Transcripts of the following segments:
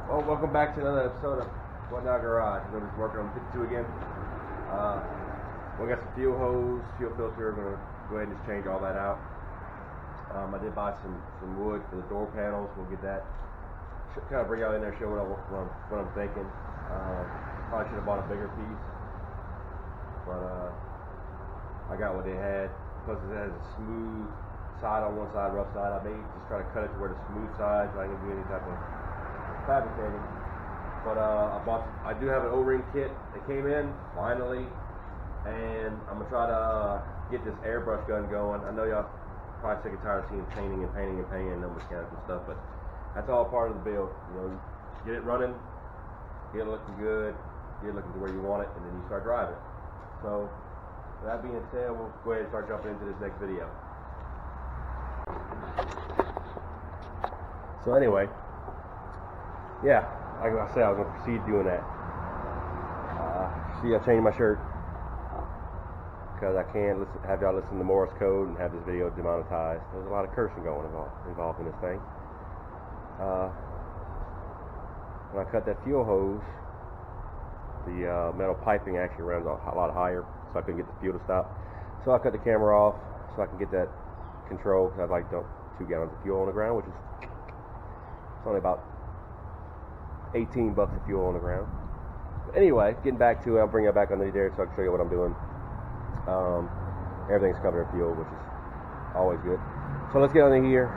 Well, welcome back to another episode of Whatnot Garage. We're just working on 52 again. We got some fuel hose, fuel filter. We're gonna go ahead and just change all that out. I did buy some wood for the door panels. We'll get that. Kind of bring out in there, show what I'm thinking. Probably should have bought a bigger piece, but I got what they had. Plus, it has a smooth side on one side, rough side. I may just try to cut it to where the smooth side, so I can do any type of fabricating. But I do have an O-ring kit that came in finally, and I'm gonna try to get this airbrush gun going. I know y'all probably sick and tired of seeing painting and no mechanical stuff, but that's all part of the build. You know, get it running, get it looking good, get it looking to where you want it, and then you start driving. So, with that being said, we'll go ahead and start jumping into this next video. So anyway, yeah, like I said, I was going to proceed doing that. See, I changed my shirt because I can't have y'all listen to Morse code and have this video demonetized. There's a lot of cursing involved in this thing. When I cut that fuel hose, the metal piping actually runs a lot higher, so I couldn't get the fuel to stop. So I cut the camera off so I can get that control. I'd like to dump 2 gallons of fuel on the ground, which is only about $18 of fuel on the ground. But anyway, getting back to it, I'll bring it back under there so I can show you what I'm doing. Everything's covered in fuel, which is always good. So let's get under here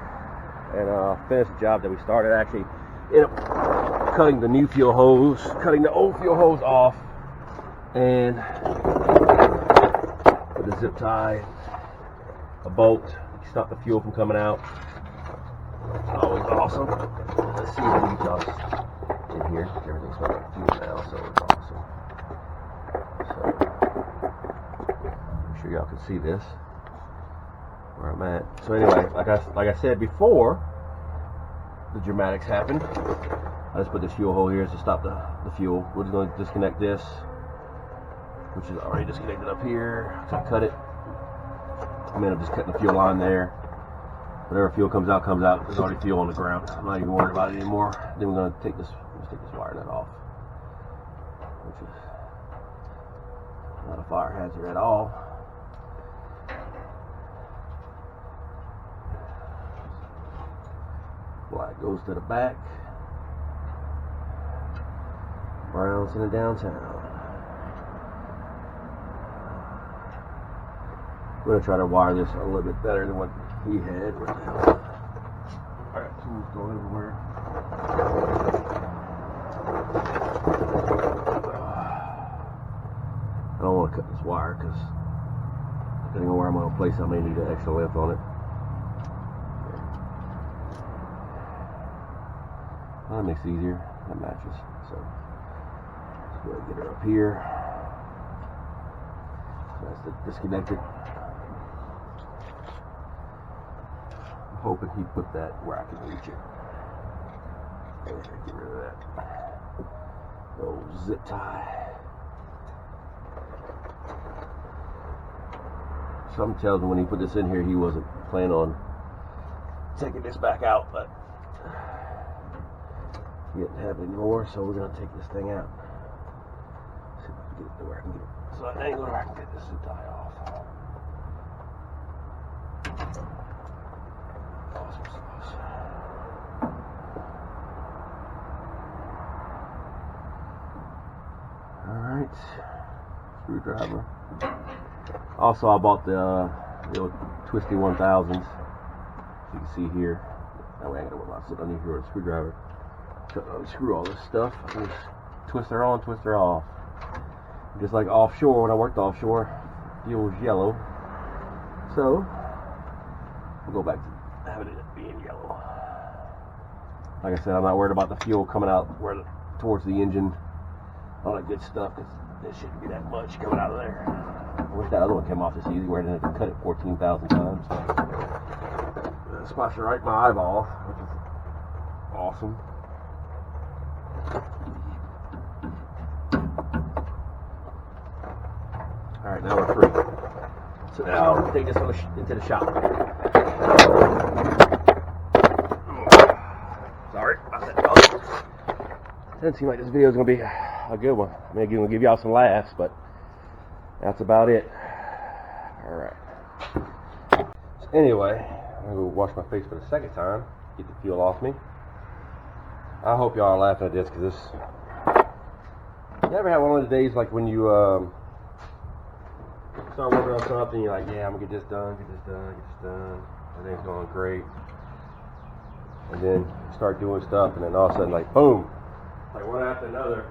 and finish the job that we started. Actually, ended up cutting the new fuel hose, cutting the old fuel hose off, and with a zip tie, a bolt, to stop the fuel from coming out. Always awesome. Let's see what we got in here. Everything's smells like fuel now, so it's awesome. So I'm sure y'all can see this where I'm at. So anyway, like I said before, the dramatics happened. I just put this fuel hole here to stop the fuel. We're just going to disconnect this, which is already disconnected up here. So I cut it. I'm just cutting the fuel line there. Whatever fuel comes out, comes out. There's already fuel on the ground. I'm not even worried about it anymore. Then we're going to take this wire nut off, which is not a fire hazard at all. Black goes to the back. Brown's in the downtown. I'm going to try to wire this a little bit better than what he had. What the hell? I got tools going everywhere. I don't want to cut this wire because depending on where I'm going to place it, I may need an extra length on it. That makes it easier. That matches. So let's go ahead and get her up here. So that's the disconnected. I'm hoping he put that where I can reach it. Okay, get rid of that. Old zip tie. Something tells me when he put this in here, he wasn't planning on taking this back out, but he didn't have it anymore, so we're going to take this thing out. See if I can get it to where I can get it. So an angle where I can get this zip tie off. Awesome sauce. Alright. Screwdriver. Also, I bought the old Twisty 1000s. You can see here. That way I got to worry about sitting underneath here with a screwdriver. Unscrew all this stuff. Just twist her on, twist her off. Just like offshore, when I worked offshore, fuel was yellow. So we'll go back to having it being yellow. Like I said, I'm not worried about the fuel coming out towards the engine. All that good stuff, because there shouldn't be that much coming out of there. I wish that other one came off this easy, where I didn't have to cut it 14,000 times. That spots it right in my eyeball, which is awesome. Alright, now we're free. So now we'll take this into the shop. Sorry about that. Doesn't seem like this video is going to be a good one. I mean, I'm going to give y'all some laughs, but that's about it. Alright. So anyway, I'm going to go wash my face for the second time. Get the fuel off me. I hope y'all are laughing at this, because this... You ever have one of those days like when you start working on something, you're like, yeah, I'm going to get this done, get this done, get this done. Everything's going great. And then you start doing stuff, and then all of a sudden, like, boom! Like one after another,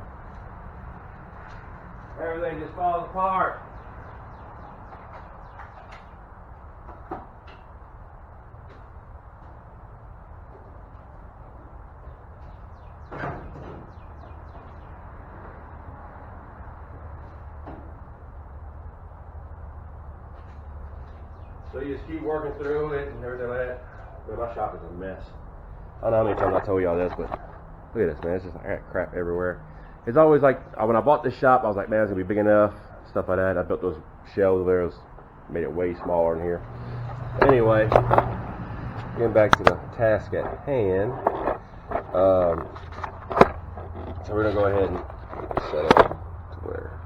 everything just falls apart. So you just keep working through it and everything like that. Man, my shop is a mess. I don't know how many times I told y'all this, but look at this, man. It's just like I got crap everywhere. It's always like, when I bought this shop, I was like, man, it's going to be big enough, stuff like that. I built those shelves there, it made it way smaller in here. Anyway, getting back to the task at hand. So we're going to go ahead and set up to where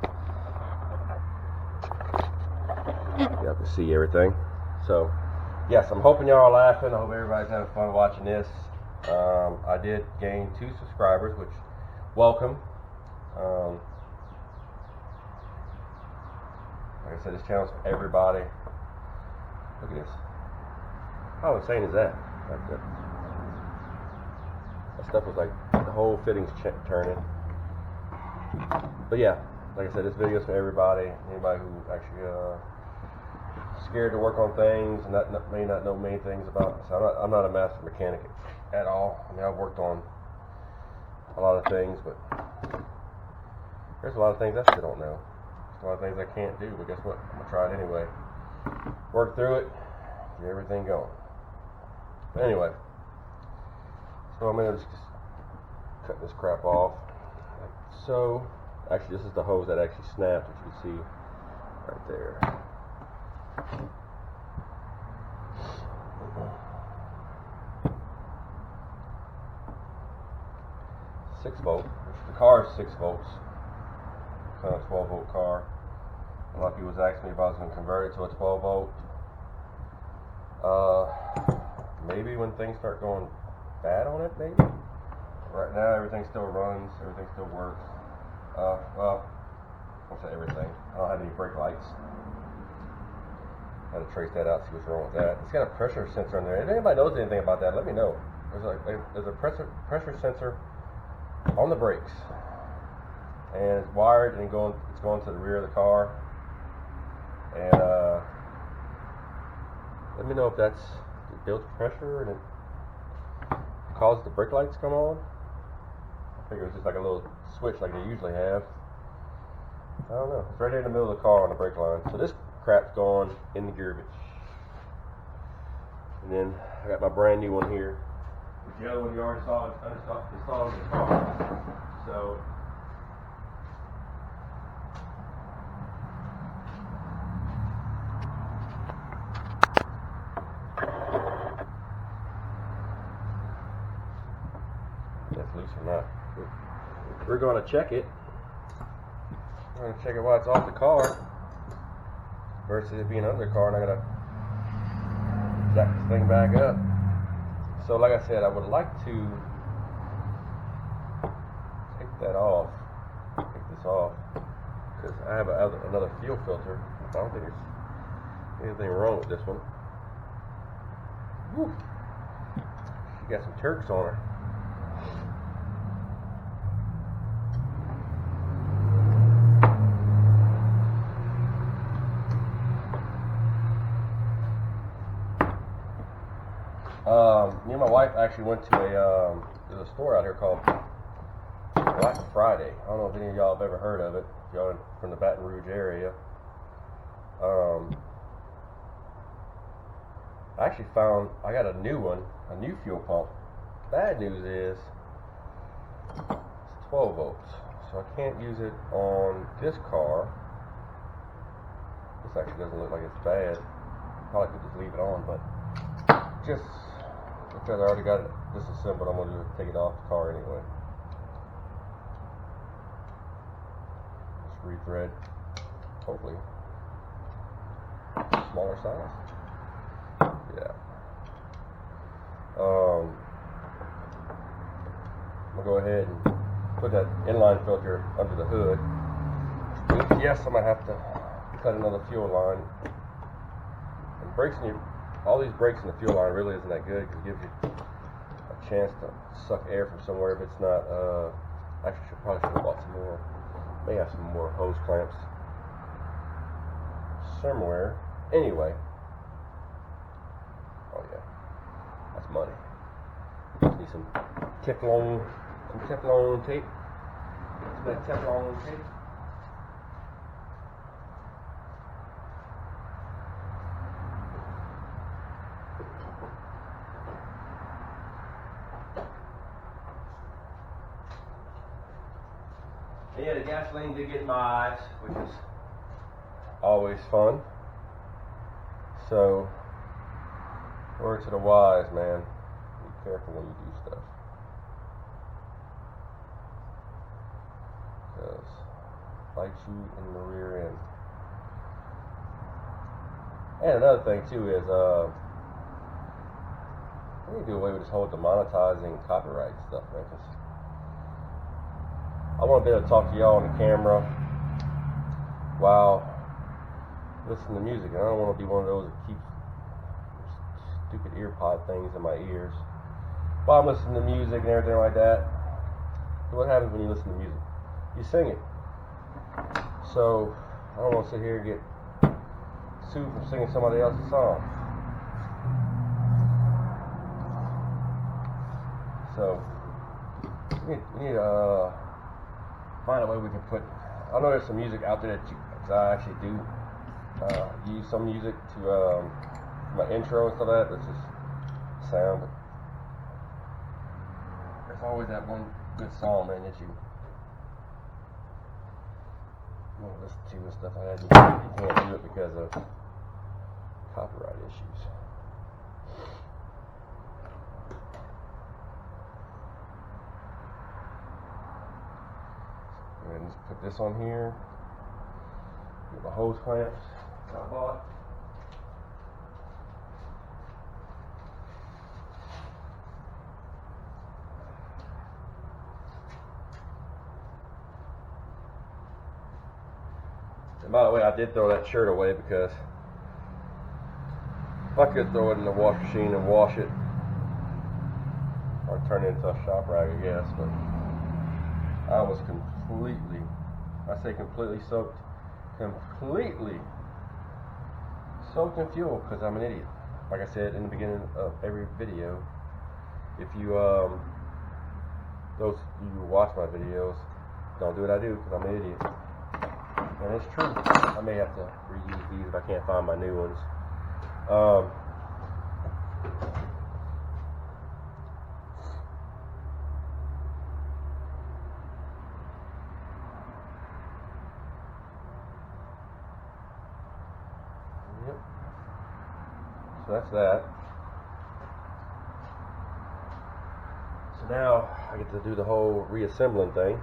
you have to see everything. So, yes, I'm hoping y'all are laughing. I hope everybody's having fun watching this. I did gain 2 subscribers, which, welcome. Like I said, this channel's for everybody. Look at this. How insane is that? That stuff was like, the whole fitting's turning. But yeah, like I said, this video's for everybody. Anybody who actually scared to work on things and may not know many things about it. So I'm not a master mechanic at all. I mean, I've worked on a lot of things, but there's a lot of things I still don't know. There's a lot of things I can't do, but guess what? I'm going to try it anyway. Work through it, get everything going. But anyway, so I'm going to just cut this crap off. Like so. Actually, this is the hose that actually snapped, which you can see right there. 6 volt. The car is 6 volts. It's not a 12 volt car. A lot of people was asking me if I was going to convert it to a 12 volt. Maybe when things start going bad on it, maybe. Right now, everything still runs. Everything still works. Well, I won't say everything. I don't have any brake lights. I had to trace that out, see what's wrong with that. It's got a pressure sensor in there. If anybody knows anything about that, let me know. There's a pressure sensor on the brakes, and it's wired and it's going to the rear of the car. And let me know if that's it builds pressure and it causes the brake lights to come on. I figure it's just like a little switch like they usually have. I don't know. It's right there in the middle of the car on the brake line. So this crap's gone in the gear bitch. And then I got my brand new one here. Which the other one you already saw installed in the car. So that's loose or not. We're going to check it. We're going to check it while it's off the car versus it being under the car, and I got to jack this thing back up. So like I said, I would like to take that off, take this off, because I have another fuel filter. I don't think there's anything wrong with this one. Whew. She got some Turks on her. Me and my wife actually went to there's a store out here called Black Friday. I don't know if any of y'all have ever heard of it. If y'all are from the Baton Rouge area. I actually found I got a new fuel pump. Bad news is it's 12 volts, so I can't use it on this car. This actually doesn't look like it's bad. Probably could just leave it on, but just because I already got it disassembled, I'm going to take it off the car anyway. rethread, hopefully smaller size. Yeah. I'm gonna go ahead and put that inline filter under the hood. Yes, I'm gonna have to cut another fuel line. And brakes in all these brakes in the fuel line really isn't that good because it gives you a chance to suck air from somewhere if it's not. Actually, probably should have bought some more. May have some more hose clamps somewhere. Anyway. Oh yeah, that's money. Need some Teflon tape. Some of that Teflon tape. And yeah, the gasoline did get in my eyes, which is always fun. So, word to the wise, man. Be careful when you do stuff. Because bites you in the rear end. And another thing too is we need to do away with this whole demonetizing copyright stuff, man. Cause I want to be able to talk to y'all on the camera while listening to music. And I don't want to be one of those that keeps stupid ear pod things in my ears while I'm listening to music and everything like that. So what happens when you listen to music? You sing it. So I don't want to sit here and get sued for singing somebody else's song. So we need to find a way we can put. I know there's some music out there that I actually do use some music to my intro and stuff like that. That's just sound. But there's always that one good song, man, that you want to listen to and stuff like that. You can't do it because of copyright issues. And just put this on here. Get my hose clamps that I bought. And by the way, I did throw that shirt away because if I could throw it in the wash machine and wash it, or turn it into a shop rag, I guess, but I was completely soaked in fuel because I'm an idiot. Like I said in the beginning of every video, if you those you watch my videos, don't do what I do because I'm an idiot. And it's true. I may have to reuse these if I can't find my new ones. Yep. So that's that. So now I get to do the whole reassembling thing.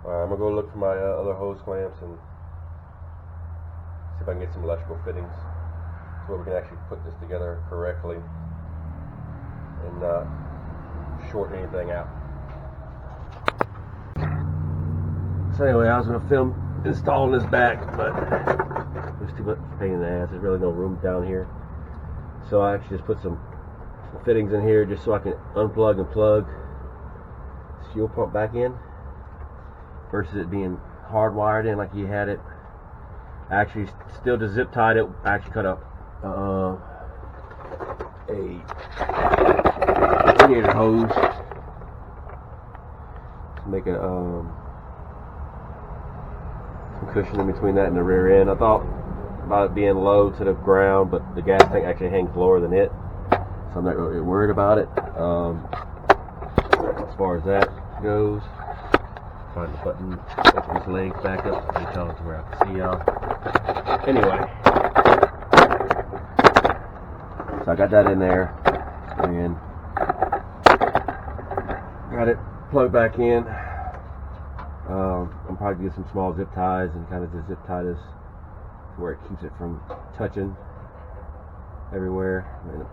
I'm going to go look for my other hose clamps and see if I can get some electrical fittings so we can actually put this together correctly and not shorten anything out. So anyway, I was going to film installing this back, but there's too much pain in the ass. There's really no room down here. So I actually just put some fittings in here just so I can unplug and plug this fuel pump back in, versus it being hardwired in like he had it. I actually still just zip tied it. I actually cut up a radiator hose to make a some cushion in between that and the rear end. I thought about it being low to the ground, but the gas tank actually hangs lower than it, so I'm not really worried about it. As far as that goes, find the button, open his legs back up so you tell it to where I can see y'all. Anyway, so I got that in there, and got it plugged back in. I'm probably get some small zip ties and kind of just zip tie this to where it keeps it from touching everywhere. I'm gonna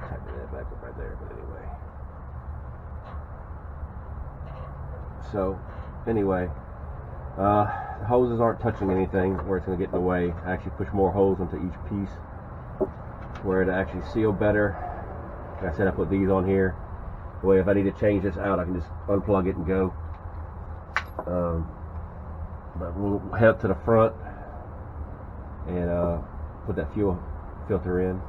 tighten that back up right there, but anyway. So, anyway, the hoses aren't touching anything where it's going to get in the way. I actually push more hose onto each piece where it actually seal better. Like I said, I put these on here. The way if I need to change this out, I can just unplug it and go. But we'll head up to the front and put that fuel filter in.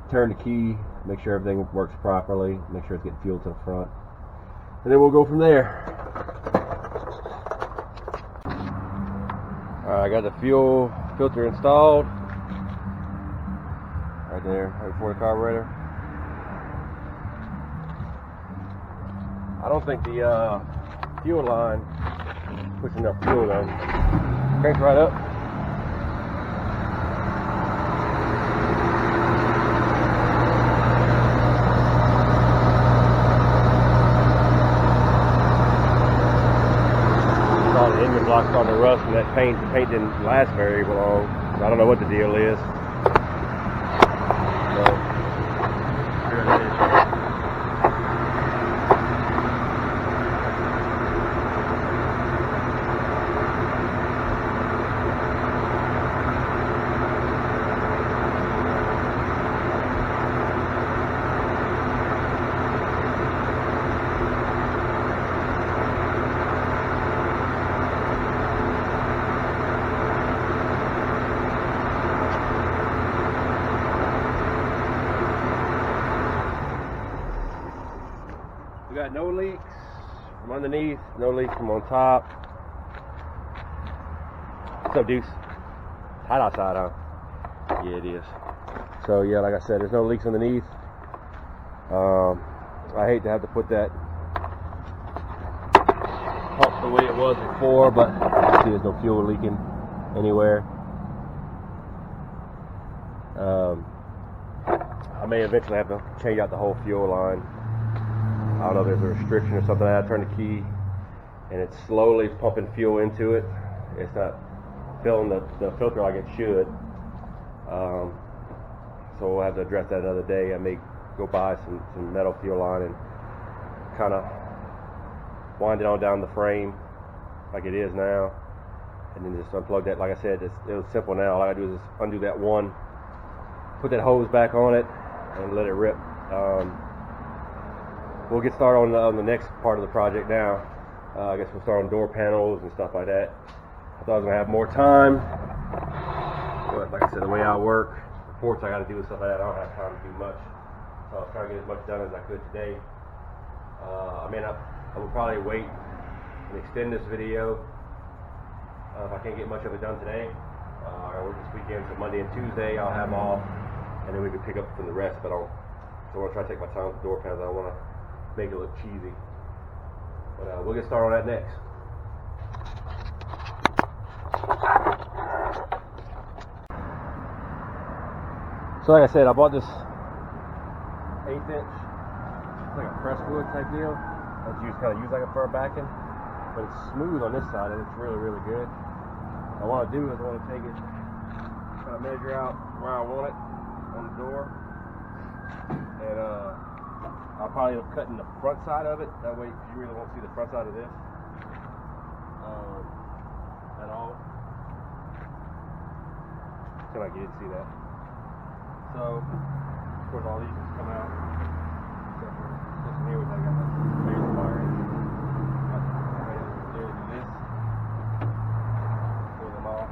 Turn the key, make sure everything works properly, make sure it's getting fuel to the front. And then we'll go from there. Alright, I got the fuel filter installed. Right there, right before the carburetor. I don't think the fuel line puts enough fuel though. Cranks right up. All the engine blocks starting to rust, and that paint didn't last very long. I don't know what the deal is. So, here it is. We got no leaks from underneath, no leaks from on top. What's up, Deuce? It's hot outside, huh? Yeah, it is. So yeah, like I said, there's no leaks underneath. I hate to have to put that pump the way it was before, but see, there's no fuel leaking anywhere. I may eventually have to change out the whole fuel line. I don't know if there's a restriction or something. I turn the key and it's slowly pumping fuel into it. It's not filling the filter like it should. So we'll have to address that another day. I may go buy some metal fuel line and kind of wind it on down the frame like it is now, and then just unplug that. Like I said, it was simple now. All I gotta do is just undo that one, put that hose back on it, and let it rip. We'll get started on the next part of the project now. I guess we'll start on door panels and stuff like that. I thought I was going to have more time, but like I said, the way I work, reports I got to do and stuff like that, I don't have time to do much. So I was trying to get as much done as I could today. I will probably wait and extend this video if I can't get much of it done today. I work this weekend, so Monday and Tuesday I'll have off, and then we can pick up from the rest. But so I want to try to take my time with the door panels. I don't want to make it look cheesy, but we'll get started on that next. So like I said, I bought this 1/8 inch, it's like a press wood type deal that you kind of use like a fur backing, but it's smooth on this side and it's really good. What I want to do is I want to take it, kind of measure out where I want it on the door, and I'll probably end up cutting the front side of it. That way you really won't see the front side of this at all. Can I get it to see that? So, of course, all these just come out. Except for this one here, which I got the laser wire in. There's this. Pull them off.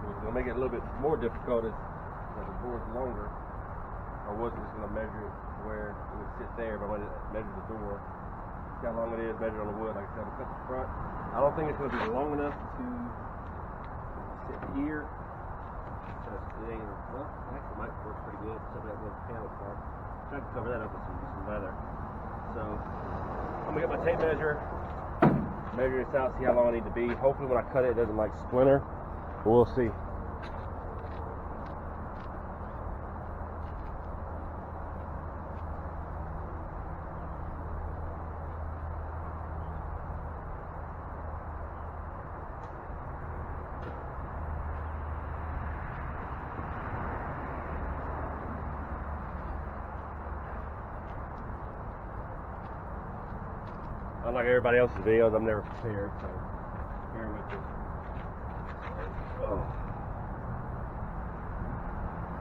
What's going to make it a little bit more difficult is that the board's longer. I wasn't just going to measure it where it would sit there, but I wanted to measure the door. See how long it is, measure on the wood. Like I said, I'm going to cut the front. I don't think it's going to be long enough to sit here. Because it ain't, well, actually it might work pretty good, except for that little panel part. I can cover that up with some leather. So, I'm going to get my tape measure, measure this out, see how long I need to be. Hopefully when I cut it, it doesn't like splinter, but we'll see. unlike everybody else's videos, I'm never prepared, so bear with me. Oh.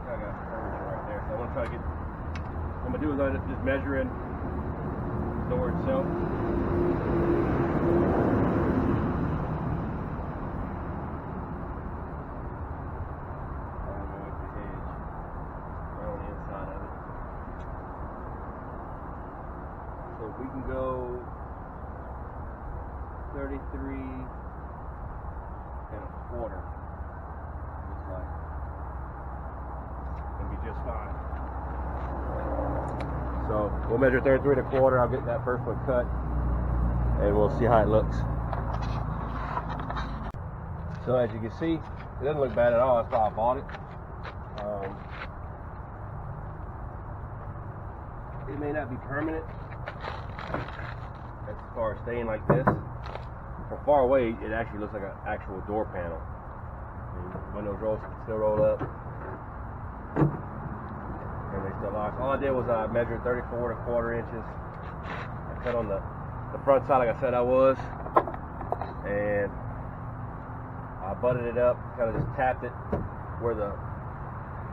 I got curvature right there, so I'm gonna try to get. What I'm gonna do is I'm just measuring the door itself. We can go 33.25. Looks like. It'll be just fine. So we'll measure 33.25. I'll get that first one cut, and we'll see how it looks. So as you can see, it doesn't look bad at all. That's why I bought it. It may not be permanent as far as staying like this. From far away, it actually looks like an actual door panel. Windows still roll up, and they still lock. All I did was I measured 34.25 inches. I cut on the front side like I said I was, and I butted it up, kind of just tapped it where the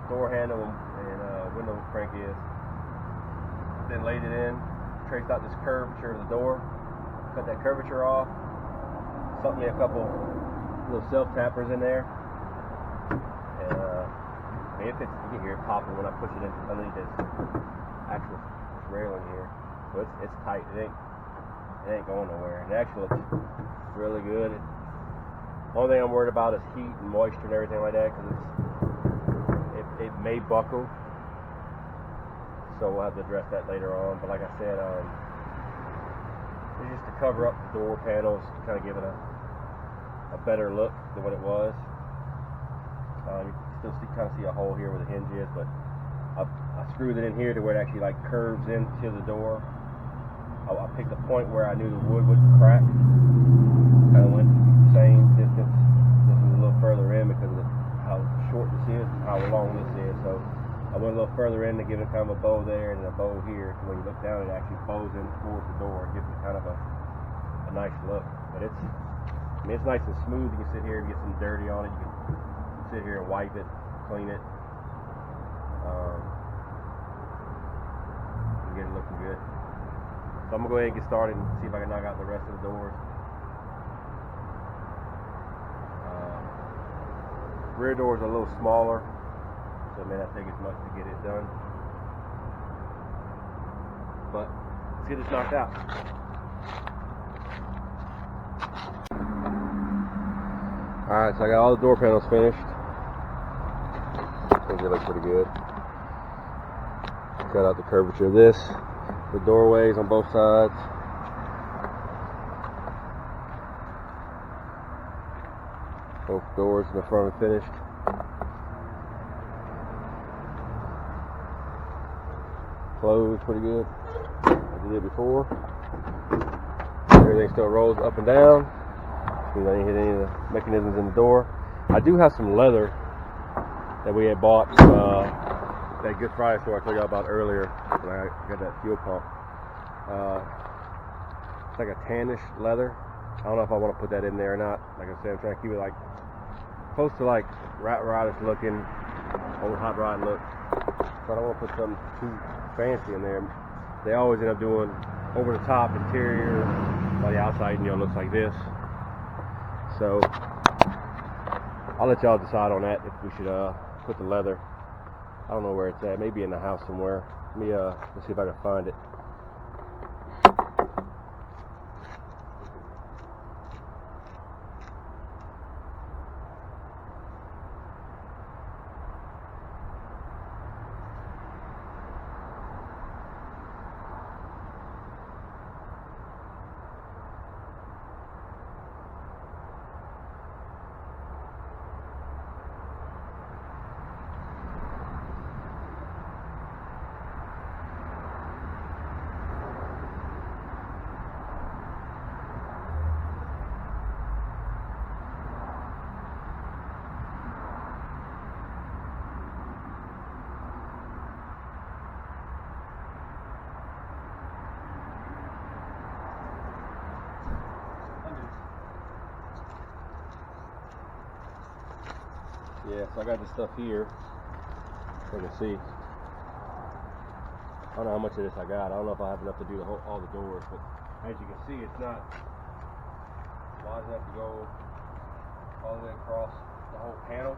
door handle and window crank is. Then laid it in, traced out this curvature of the door, cut that curvature off, stuck me a couple little self tappers in there, and you can hear it popping when I push it in underneath this actual railing here. So it's tight. It ain't going nowhere. It actually looks really good. The only thing I'm worried about is heat and moisture and everything like that, because it may buckle. So we'll have to address that later on. But like I said, it's just to cover up the door panels, to kind of give it a better look than what it was. You can still kind of see a hole here where the hinge is, but I screwed it in here to where it actually like curves into the door. I picked a point where I knew the wood wouldn't crack. Kind of went the same distance. This was a little further in because of how short this is and how long this is. So I went a little further in to give it kind of a bow there and a bow here, so when you look down it actually bows in towards the door. It gives it kind of a nice look. But it's nice and smooth. You can sit here and get some dirty on it. You can sit here and wipe it, clean it. And get it looking good. So I'm gonna go ahead and get started and see if I can knock out the rest of the doors. Rear doors are a little smaller, so it may not take as much to get it done. But let's get this knocked out. Alright, so I got all the door panels finished. I think they look pretty good. Cut out the curvature of this, the doorways on both sides. Both doors in the front are finished. Closed pretty good, like we did before. Everything still rolls up and down. I didn't hit any of the mechanisms in the door. I do have some leather that we had bought that Good Friday store I told you about earlier when I got that fuel pump. It's like a tannish leather. I don't know if I want to put that in there or not. Like I said, I'm trying to keep it like close to like rat rodish looking, old hot rod look. So I don't want to put something too fancy in there. They always end up doing over the top interior, while the outside, looks like this. So I'll let y'all decide on that if we should put the leather. I don't know where it's at. Maybe in the house somewhere. Let's see if I can find it. Yeah, so I got this stuff here. So you can see. I don't know how much of this I got. I don't know if I have enough to do all the doors, but as you can see, it's not wide enough to go all the way across the whole panel.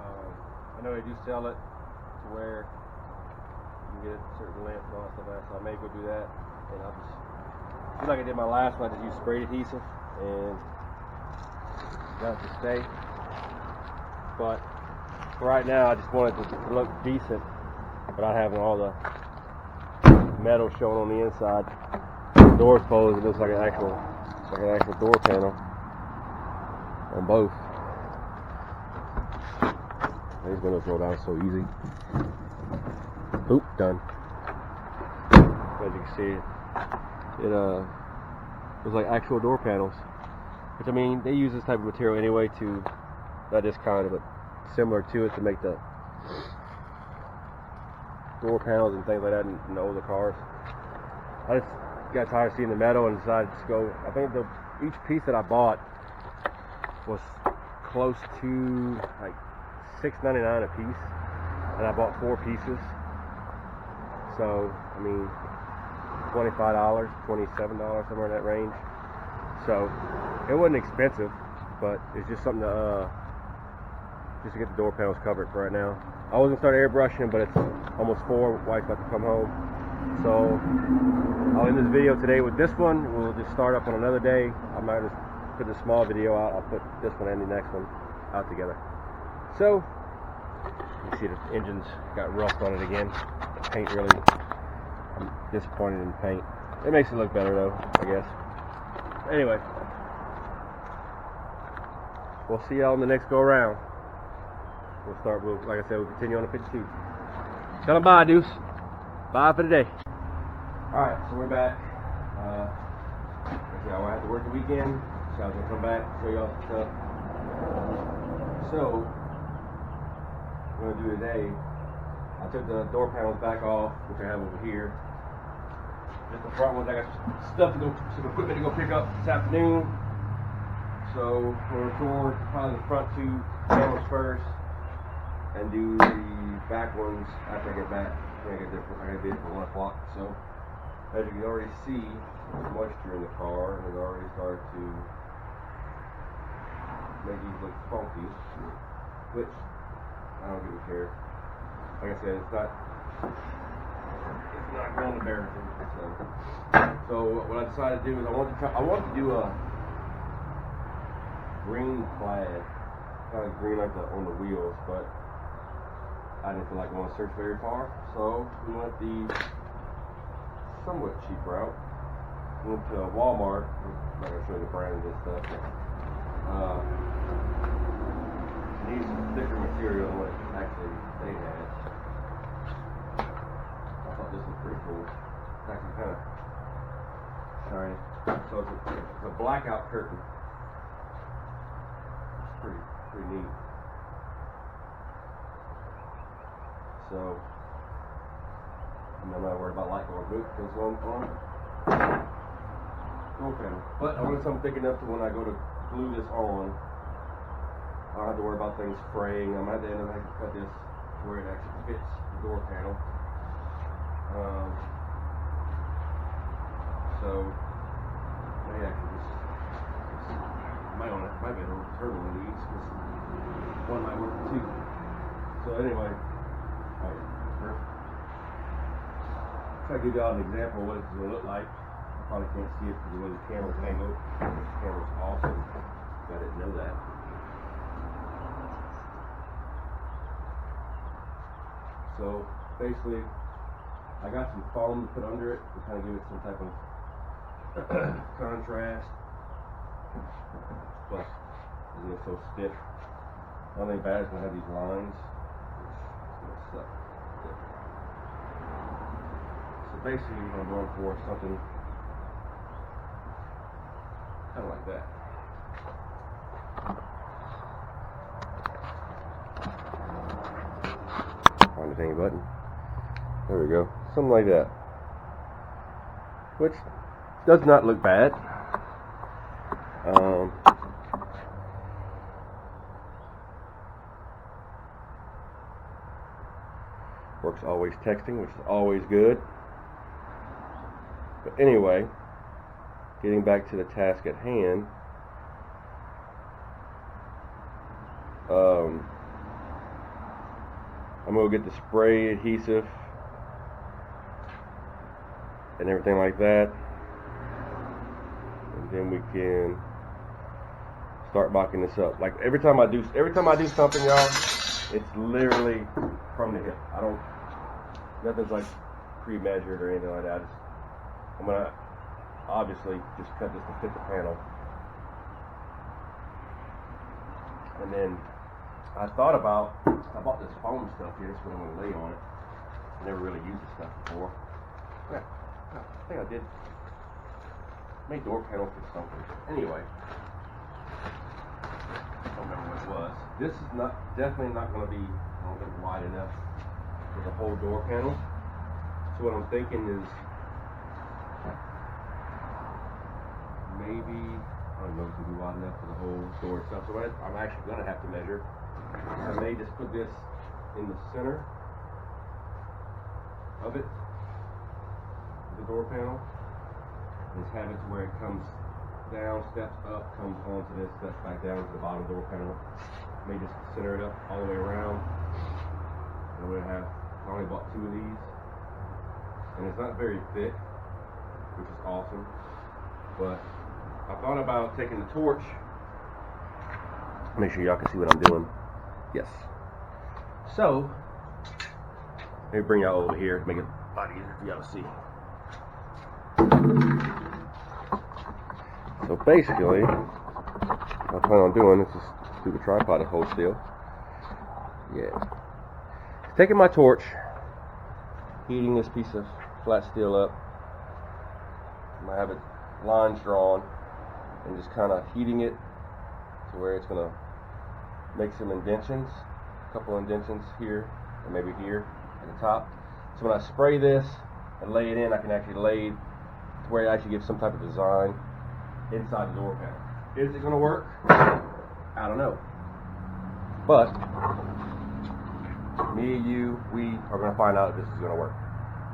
I know they do sell it to where you can get a certain length and all that stuff like that, so I may go do that. And I'll just do like I did my last one. I just use sprayed adhesive and got it to stay. But for right now, I just wanted to look decent without having all the metal showing on the inside. The door's closed. It looks like an actual door panel on both. These windows roll down so easy. Oop, done. As you can see, it looks like actual door panels. Which, I mean, they use this type of material anyway to, not this kind of, but similar to it, to make the door panels and things like that in the older cars. I just got tired of seeing the metal and decided to just go. I think each piece that I bought was close to like $6.99 a piece, and I bought 4 pieces. So I mean, $25, $27, somewhere in that range. So it wasn't expensive, but it's just something to just to get the door panels covered for right now. I was gonna start airbrushing, but it's almost 4. Wife's about to come home, so I'll end this video today with this one. We'll just start up on another day. I might just put a small video out. I'll put this one and the next one out together. So you see the engine's got rust on it again. The paint really, I'm disappointed in the paint. It makes it look better though, I guess. Anyway, we'll see y'all in the next go around. Like I said, we'll continue on the 52. Tell them bye, Deuce. Bye for today. Alright, so we're back. I won't have to work the weekend, so I was going to come back and show y'all some stuff. So, what I'm going to do today, I took the door panels back off, which I have over here. Just the front ones, I got some equipment to go pick up this afternoon. So, we'll record probably the front 2 panels first, and do the back ones after I get back. I gotta be there for 1 o'clock. So, as you can already see, there's moisture in the car, and it already started to make these look funky, which I don't really care. Like I said, it's not going to bear anything. So what I decided to do is I want to do a green plaid, kind of green like on the wheels, but I didn't feel like going to search very far, so we went the somewhat cheap route. We went to Walmart. I'm not going to show you the brand of this stuff. Needs some thicker material than what actually they had. I thought this was pretty cool. It's actually kind of shiny. So it's a blackout curtain. It's pretty neat. So I'm not worried about light going boot because on door panel. But I wanted something thick enough to when I go to glue this on, I don't have to worry about things fraying. I'm at the end of it, I can cut this to where it actually fits the door panel. So maybe I can just might be able to turn one of these because one might work for 2. So anyway. Try to give y'all an example of what it's going to look like. I probably can't see it because of the way the camera's angled. This camera's awesome. I didn't know that. So basically, I got some foam to put under it to kind of give it some type of contrast. Plus, it looks so stiff. One thing bad is going to have these lines. So basically, I'm going for something kind of like that. Find the dang button. There we go. Something like that. Which does not look bad. Works always texting, which is always good. But anyway, getting back to the task at hand. I'm going to get the spray adhesive and everything like that, and then we can start mocking this up. Like every time I do something, y'all, it's literally from the hip. Nothing's like pre-measured or anything like that. I'm gonna obviously just cut this to fit the panel, and then I bought this foam stuff here. That's what I'm gonna lay on it. I never really used this stuff before. Yeah, I think I did. Made door panel for something. Anyway, I don't remember what it was. This is definitely not going to be, I don't think, wide enough for the whole door panel. So what I'm thinking is maybe, I don't know if it will be wide enough for the whole door itself. So I'm actually going to have to measure. I may just put this in the center of it, the door panel. Just have it to where it comes down, steps up, comes onto this, steps back down to the bottom door panel. May just center it up all the way around. And we're gonna have, I only bought 2 of these, and it's not very thick, which is awesome. But I thought about taking the torch. Make sure y'all can see what I'm doing. Yes. So, let me bring y'all over here to make it a lot easier for y'all to see. So basically, what I plan on doing is just do the tripod to hold still. Yeah. Taking my torch, heating this piece of flat steel up. I'm going to have it lines drawn and just kind of heating it to where it's going to make some indentions, a couple indentions here and maybe here at the top. So when I spray this and lay it in, I can actually lay it to where it actually gives some type of design inside the door panel. Is it going to work? I don't know. But me, you, we are going to find out if this is going to work.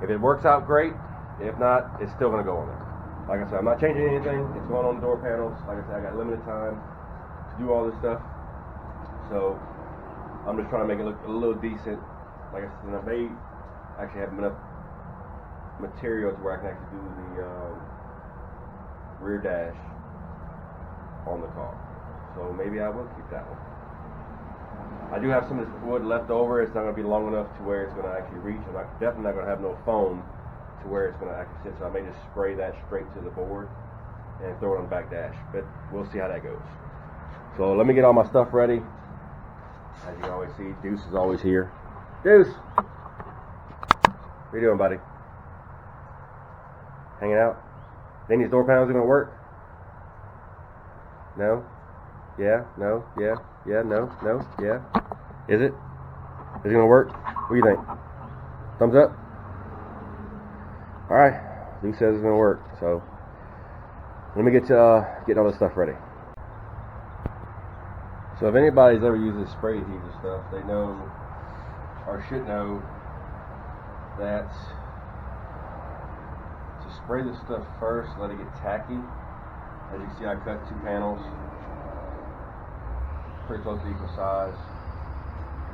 If it works out, great. If not, it's still going to go on there. Like I said, I'm not changing anything. It's going on the door panels. Like I said, I got limited time to do all this stuff. So I'm just trying to make it look a little decent. Like I said, I may actually have enough material to where I can actually do the rear dash on the car. So maybe I will keep that one. I do have some of this wood left over. It's not going to be long enough to where it's going to actually reach. I'm definitely not going to have no foam to where it's going to actually sit. So I may just spray that straight to the board and throw it on the back dash. But we'll see how that goes. So let me get all my stuff ready. As you can always see, Deuce is always here. Deuce! What are you doing, buddy? Hanging out? Think these door panels are going to work? No? Yeah? No? Yeah? Yeah? No? No? Yeah? Is it? Is it going to work? What do you think? Thumbs up? Alright. Deuce says it's going to work. So, let me get getting all this stuff ready. So if anybody's ever used this spray adhesive stuff, they know, or should know, that to spray this stuff first, let it get tacky. As you can see, I cut 2 panels, pretty close to equal size.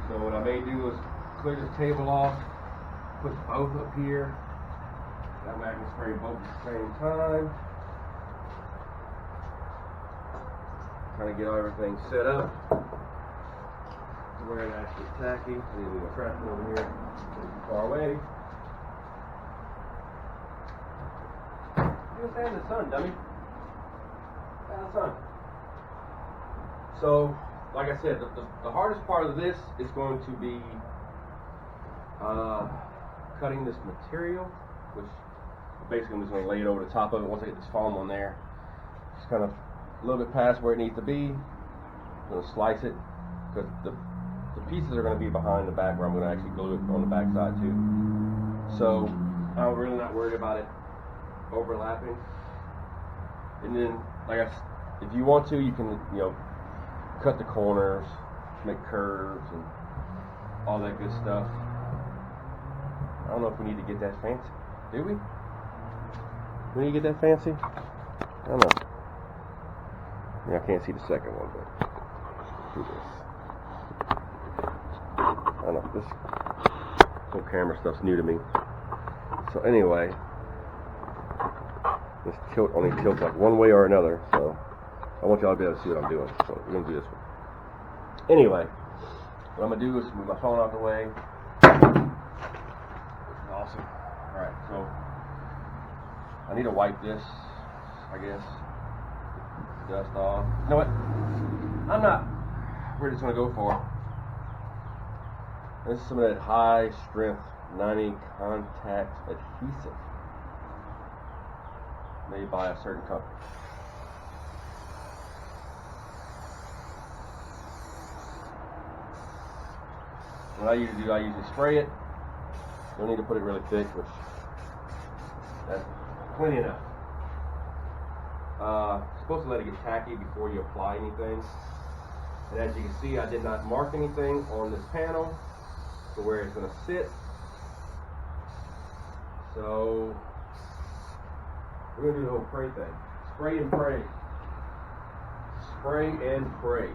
So what I may do is clear this table off, put both up here. That way I can spray both at the same time. Trying to get everything set up to where it actually is tacky. Leaving my trash over here, far away. You stand in the sun, dummy. Stand in the sun. So, like I said, the hardest part of this is going to be cutting this material, which basically I'm just going to lay it over the top of it once I get this foam on there. Just kind of a little bit past where it needs to be. I'm going to slice it because the pieces are going to be behind the back where I'm going to actually glue it on the back side too. So I'm really not worried about it overlapping. And then, if you want to, you can cut the corners, make curves and all that good stuff. don't know if we need to get that fancy. Do we? We need to get that fancy? I don't know. Yeah, I can't see the second one, but let's do this. I don't know. This whole camera stuff's new to me. So anyway, this tilt only tilts like one way or another, so I want y'all to be able to see what I'm doing. So we're going to do this one. Anyway, what I'm going to do is move my phone out the way. Awesome. Alright, so I need to wipe this, I guess. Dust off. You know what? We're just going to go for this is some of that high strength 90 contact adhesive made by a certain company. What I usually do, I usually spray it. Don't need to put it really thick, which that's plenty enough. Supposed to let it get tacky before you apply anything. And as you can see, I did not mark anything on this panel for where it's going to sit. So we're going to do the whole pray thing. Spray and pray. Spray and pray.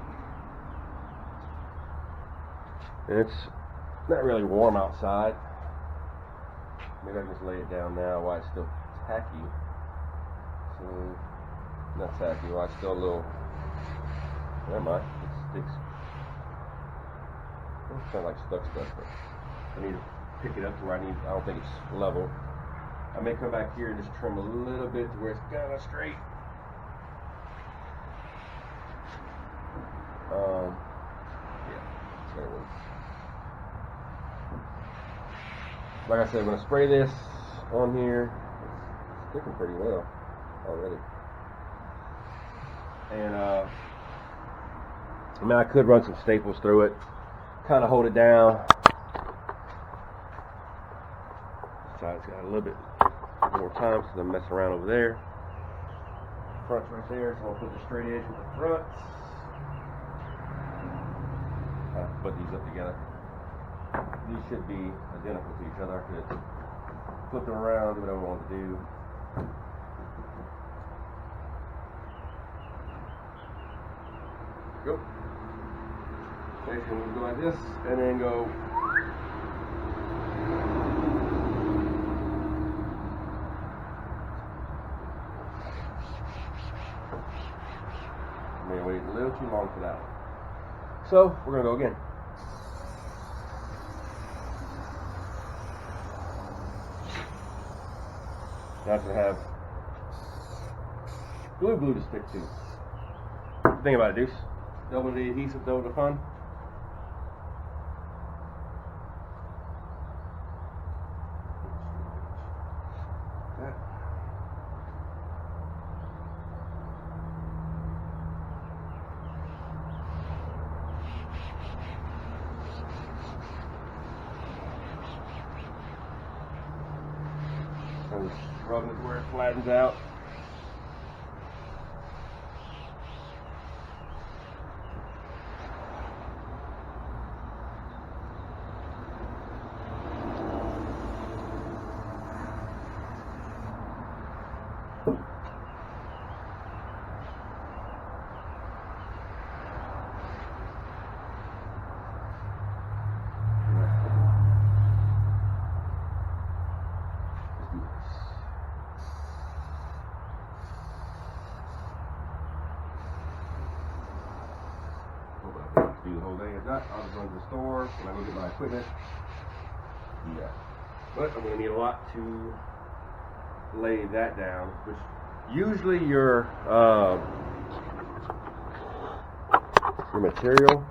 And it's not really warm outside. Maybe I can just lay it down now while it's still tacky. So, not tacky, while it's still a little. Never mind, it sticks. It's kind of like stuck stuff, but I need to pick it up to where I don't think it's level. I may come back here and just trim a little bit to where it's kind of straight. Yeah, there it is. Like I said, I'm going to spray this on here. It's sticking pretty well already. And I mean, I could run some staples through it, kind of hold it down. This side's got a little bit more time, so I'm messing around over there. Front's right there, so I'll put the straight edge with the front. Put these up together. These should be identical to each other. I could flip them around, do whatever I want to do. Go. Okay, so we'll go like this, and then go. I may wait a little too long for that one. So we're gonna go again. Now to have glue to stick to. Think about it, Deuce. Double the adhesive, double the fun. That. I'm just rubbing it where it flattens out. Do the whole day as that. I'll just run to the store when I go get my equipment. Yeah. But I'm going to need a lot to lay that down, which usually your material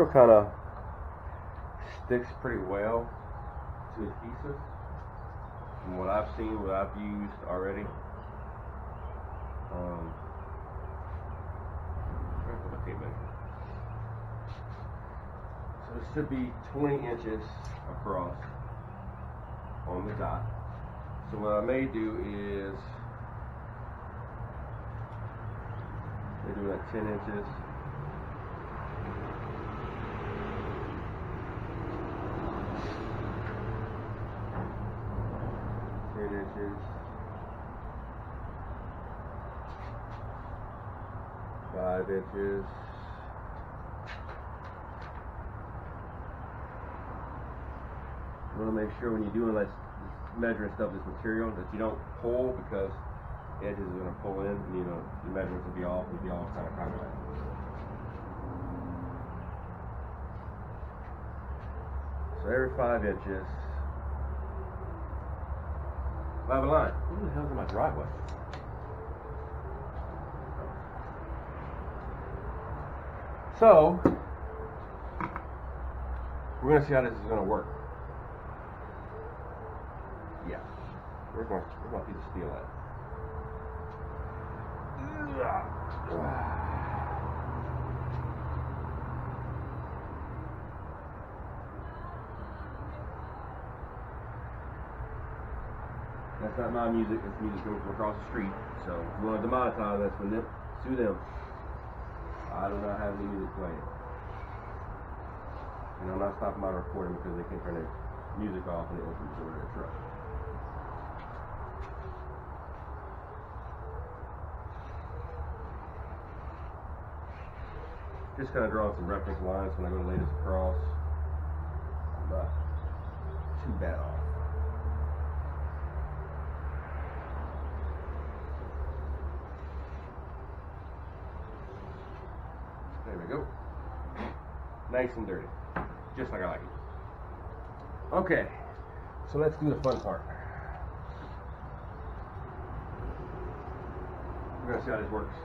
kind of sticks pretty well to adhesive from what I've seen, what I've used already. So it should be 20 inches across on the dot. So what I may do is maybe like 10 inches. inches. 5 inches. You want to make sure when you're doing this measuring stuff, this material, that you don't pull, because the edges are going to pull in, and your measurements will be off. It'll be all kind of contact. So every 5 inches. I have a line. Who the hell's in my driveway? So we're going to see how this is going to work. Yeah. Where's my piece of steel at? That's not my music. It's music going from across the street. So if you want to demonetize, that's for them. Sue them. I do not have any music playing. And I'm not stopping my recording because they can't turn their music off when they open the door of their truck. Just kind of drawing some reference lines when I go to lay this across. I'm not too bad off. There we go. Nice and dirty. Just like I like it. Okay, so let's do the fun part. We're gonna see how this works.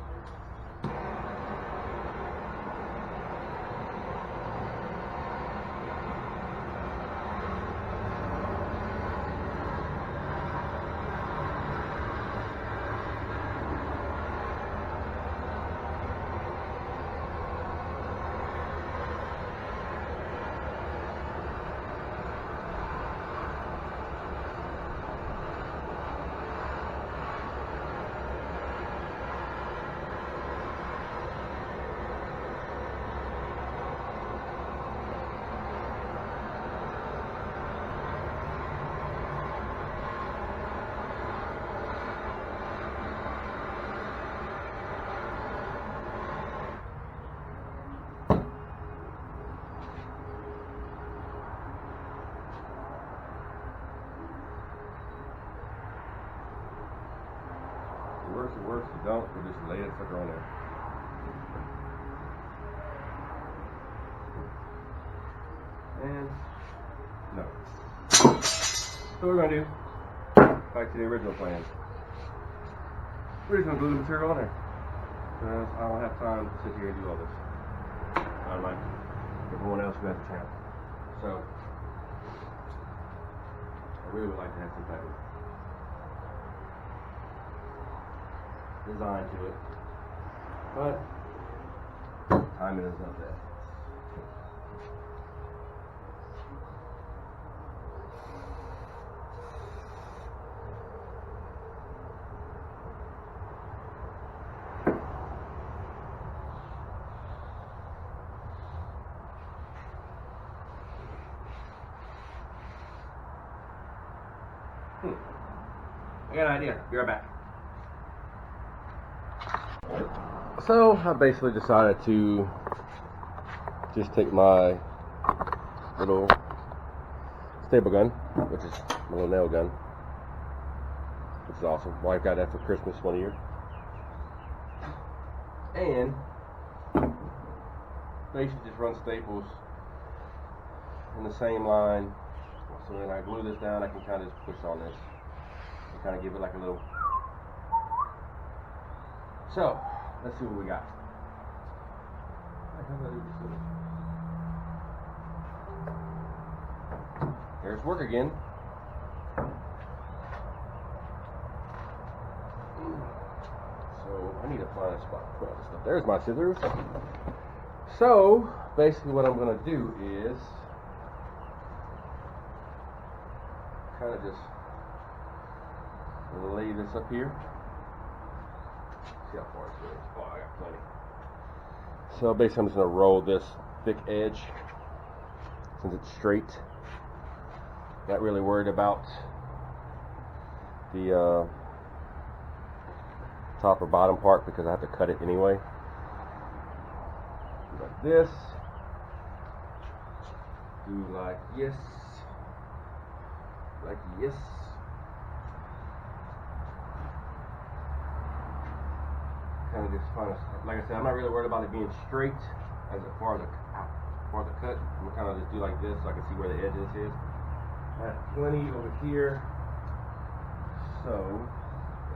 It works, if you don't, we'll just lay that sucker on there. And no. So what we're going to do, back to the original plan. We're just going to glue the material on there. Because I don't have time to sit here and do all this. Unlike everyone else who has a channel. So, I really would like to have some type of design to it, but time is not that. I got an idea. Be right back. So I basically decided to just take my little staple gun, which is my little nail gun, which is awesome. Wife got that for Christmas one year, and basically just run staples in the same line. So when I glue this down, I can kind of just push on this and kind of give it like a little. So let's see what we got. There's work again. So I need to find a spot to put all this stuff. There's my scissors. So basically what I'm going to do is kind of just lay this up here. See how far it's going. Oh, I got plenty. So basically I'm just going to roll this thick edge since it's straight. Not really worried about the top or bottom part because I have to cut it anyway. Do like this. Do like yes. Like yes. Kind of just find like I said, I'm not really worried about it being straight as far as the cut. I'm kind of just do like this so I can see where the edge is. I have plenty over here, so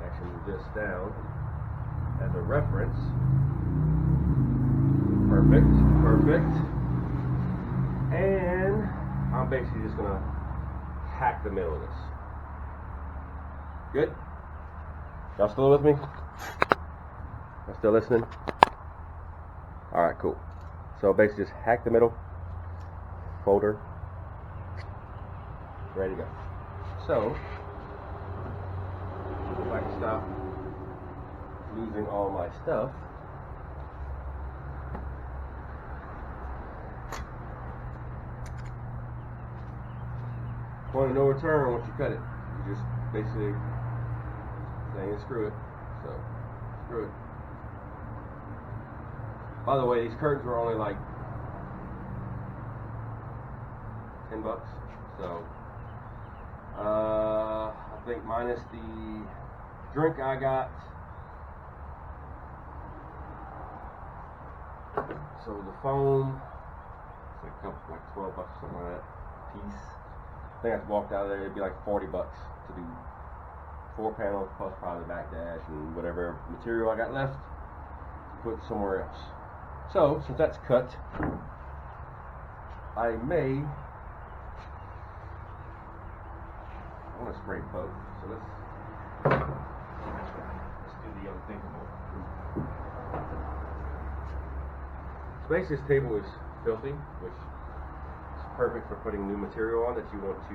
actually move this down as a reference. Perfect. And I'm basically just gonna hack the middle of this. Good? Y'all still with me? Y'all still listening? Alright, cool. So basically just hack the middle, folder, ready to go. So, if I can stop losing all my stuff, point of no return once you cut it. You just basically saying screw it. So, screw it. By the way, these curtains were only like $10. So, I think minus the drink I got. So the foam, it's like a couple, like $12 or something like that piece. I think I walked out of there, it'd be like $40 to do 4 panels plus probably the backdash and whatever material I got left to put somewhere else. So since that's cut, I want to spray both. So let's do the unthinkable. So basically this table is filthy, which is perfect for putting new material on that you want to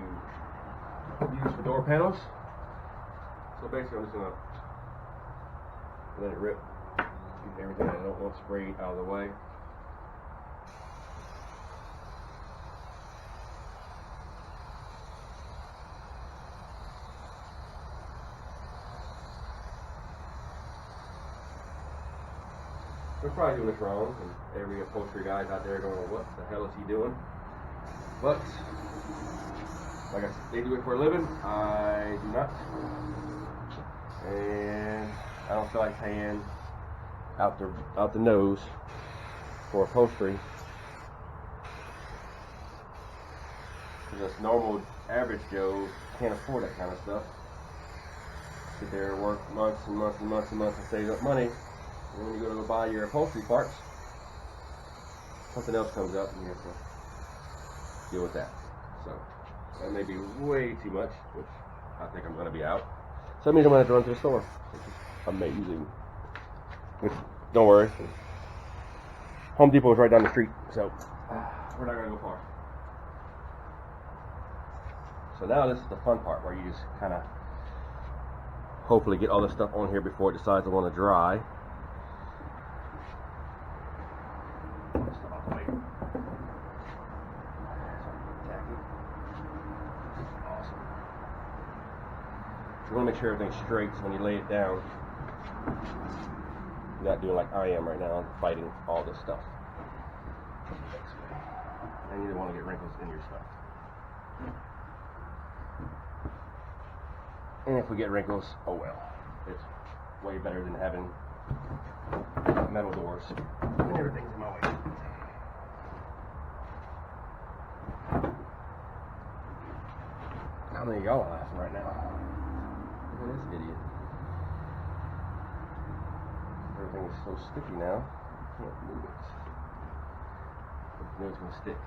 use for door panels. So basically I'm just going to let it rip. Get everything I don't want sprayed out of the way. We're probably doing this wrong, and every upholstery guy's out there going, what the hell is he doing? But, like I said, they do it for a living. I do not. And I don't feel like paying out the nose for upholstery. Because us normal average Joe can't afford that kind of stuff. Sit there and work months and months and months and months and save up money. And when you go to buy your upholstery parts, something else comes up and you have to deal with that. So that may be way too much, which I think I'm going to be out. So that means I'm going to have to run to the store, which is amazing. Which, don't worry, Home Depot is right down the street, so we're not going to go far. So now this is the fun part where you just kind of hopefully get all this stuff on here before it decides to want to dry. You want to make sure everything's straight so when you lay it down, you're not doing like I am right now, fighting all this stuff. And you don't want to get wrinkles in your stuff. And if we get wrinkles, oh well. It's way better than having metal doors and everything's in my way. How many of y'all are laughing right now? Look at this idiot. Everything is so sticky now, I can't move it. I know it's going to stick.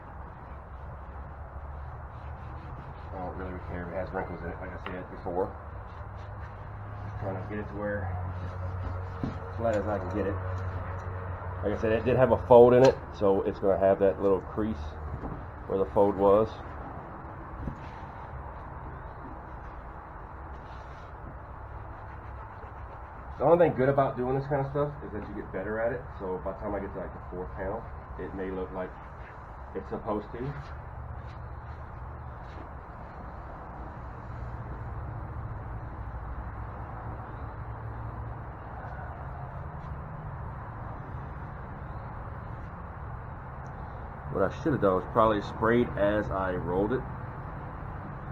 I don't really care if it has wrinkles in it, like I said before. Just trying to get it to where as flat as I can get it. Like I said, it did have a fold in it, so it's going to have that little crease where the fold was. The only thing good about doing this kind of stuff is that you get better at it. So by the time I get to like the 4th panel, it may look like it's supposed to. I should have done was probably sprayed as I rolled it.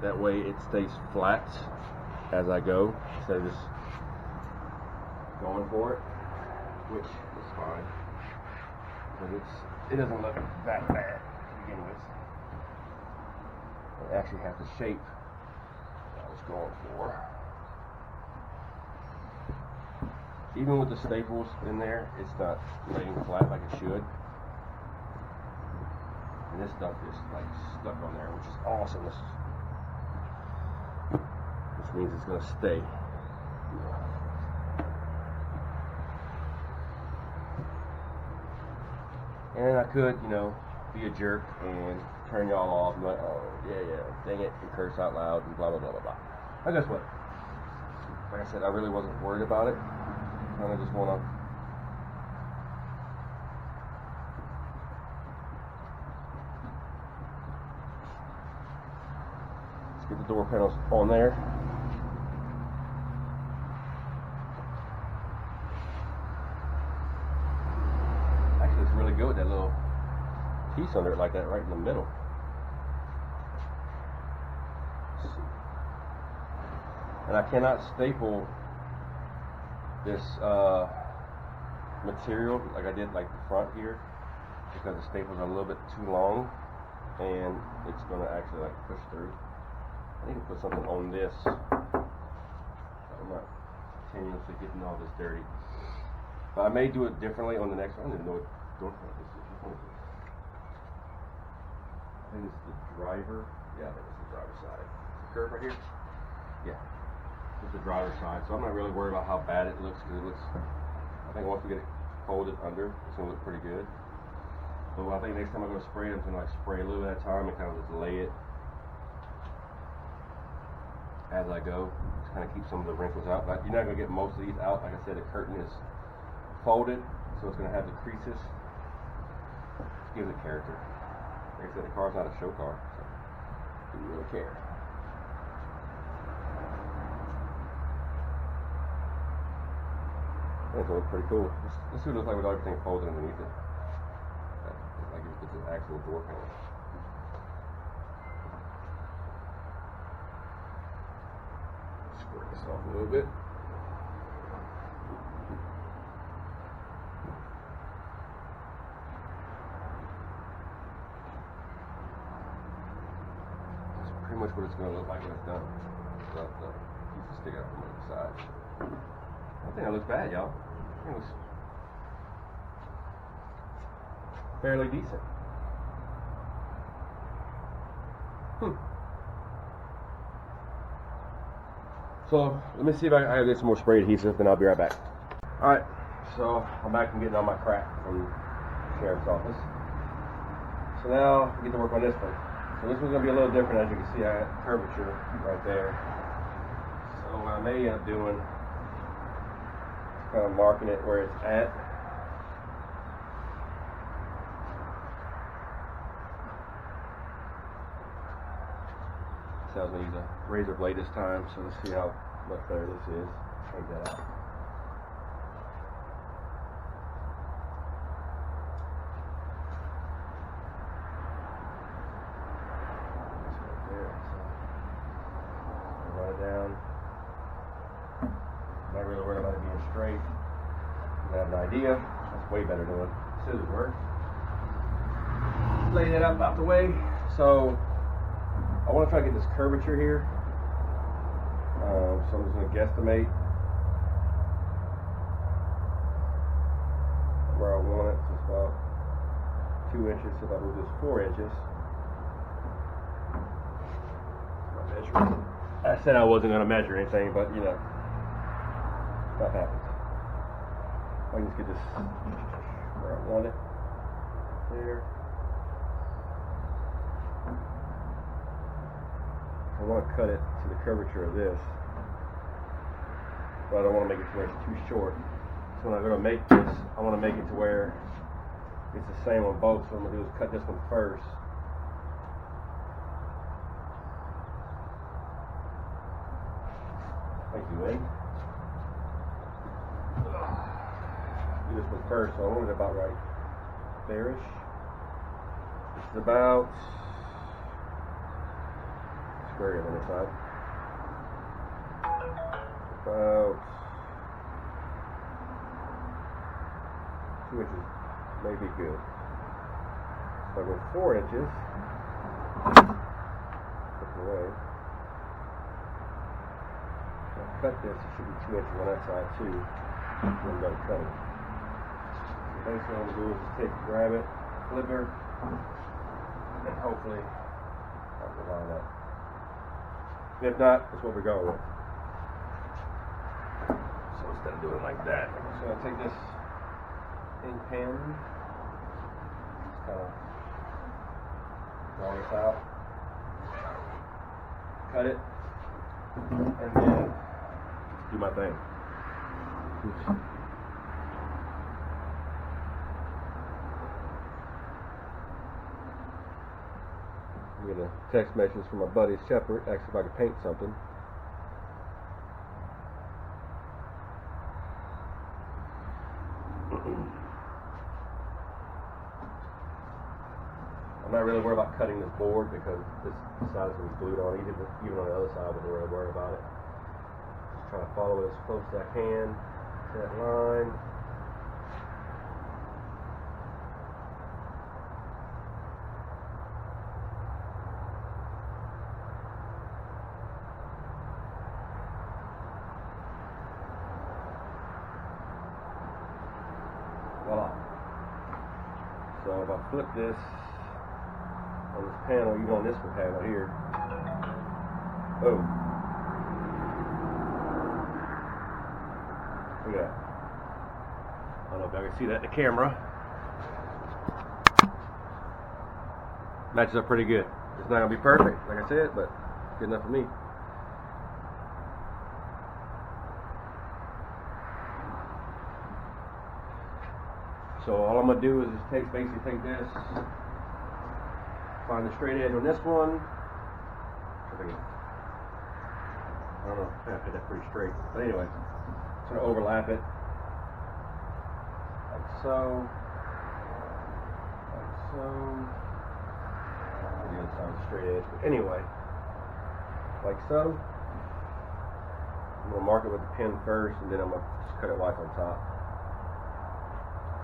That way it stays flat as I go, instead of just going for it, which is fine. But it doesn't look that bad to begin with. It actually has the shape that I was going for. Even with the staples in there, it's not laying flat like it should. And this stuff is like stuck on there, which is awesome. Which means it's going to stay. And I could, be a jerk and turn y'all off and be like, oh, yeah, dang it, and curse out loud and blah, blah, blah, blah, blah. But guess what? Like I said, I really wasn't worried about it. I kind of just want to get the door panels on there. Actually, it's really good with that little piece under it like that right in the middle. And I cannot staple this material like I did like the front here, because the staples are a little bit too long and it's going to actually like push through. I need to put something on this so I'm not continuously getting all this dirty. But I may do it differently on the next one. I don't even know what door front this is. Which one is this? I think it's the driver. Yeah, I think it's the driver's side. The curve right here? Yeah. It's the driver's side. So I'm not really worried about how bad it looks, because it looks, I think once we get it folded under, it's going to look pretty good. So I think next time I'm going to spray it, I'm going to like spray a little bit at a time and kind of just lay it as I go, just kind of keep some of the wrinkles out. But you're not going to get most of these out. Like I said, the curtain is folded, so it's going to have the creases. Just gives it character. Like I said, the car's not a show car, so didn't really care. It's look pretty cool. Let's see what it looks like with everything folded underneath it. Like it's the actual door panel. Squirt this off a little bit. That's pretty much what it's going to look like when it's done. Without the pieces sticking out from the side. I think that looks bad, y'all. I think it looks fairly decent. So let me see if I can get some more spray adhesive, then I'll be right back. Alright, so I'm back from getting all my crap from the sheriff's office. So now I get to work on this one. So this one's going to be a little different. As you can see, I got curvature right there. So what I may end up doing is kind of marking it where it's at. So I was going to use a razor blade this time, so let's see how much better this is. Take that out. That's right there. So run it down. Not really worried about it being straight. You have an idea. That's way better than what scissors work. Lay that up out the way. So I want to try to get this curvature here, so I'm just going to guesstimate where I want it. So it's about 2 inches, so if I move this 4 inches. I said I wasn't going to measure anything, but you know, stuff happens. I can just get this where I want it, there. I want to cut it to the curvature of this, but I don't want to make it to where it's too short. So when I'm going to make this, I want to make it to where it's the same on both. So what I'm going to do is cut this one first. Thank you, Wade. Do this one first, so I want it about right there-ish. It's about square on this side. About 2 inches, maybe good. So I go 4 inches. Put it away. So I cut this. It should be 2 inches on that side too. Then I'm done cutting. So basically, what I'm gonna do is just grab it, flipper, and hopefully I can line up. If not, that's what we're going with. So instead of doing it like that, I'm just gonna take this ink pen, just kind of draw this out, cut it, and then do my thing. Oops. I'm getting a text message from my buddy Shepard, asking if I could paint something. I'm not really worried about cutting this board because this side is glued on, even on the other side I wasn't really worried about it. Just trying to follow it as close as I can to that line. Voila. So if I flip this on this panel, even on this panel here, oh, look at that. I don't know if I can see that in the camera. Matches up pretty good. It's not going to be perfect, like I said, but good enough for me. So all I'm going to do is just basically take this, find the straight edge on this one. I don't know, I did that pretty straight. But anyway, sort of overlap it. Like so. Like so. The other side of the straight edge. But anyway, like so. I'm going to mark it with the pen first, and then I'm going to just cut it white on top.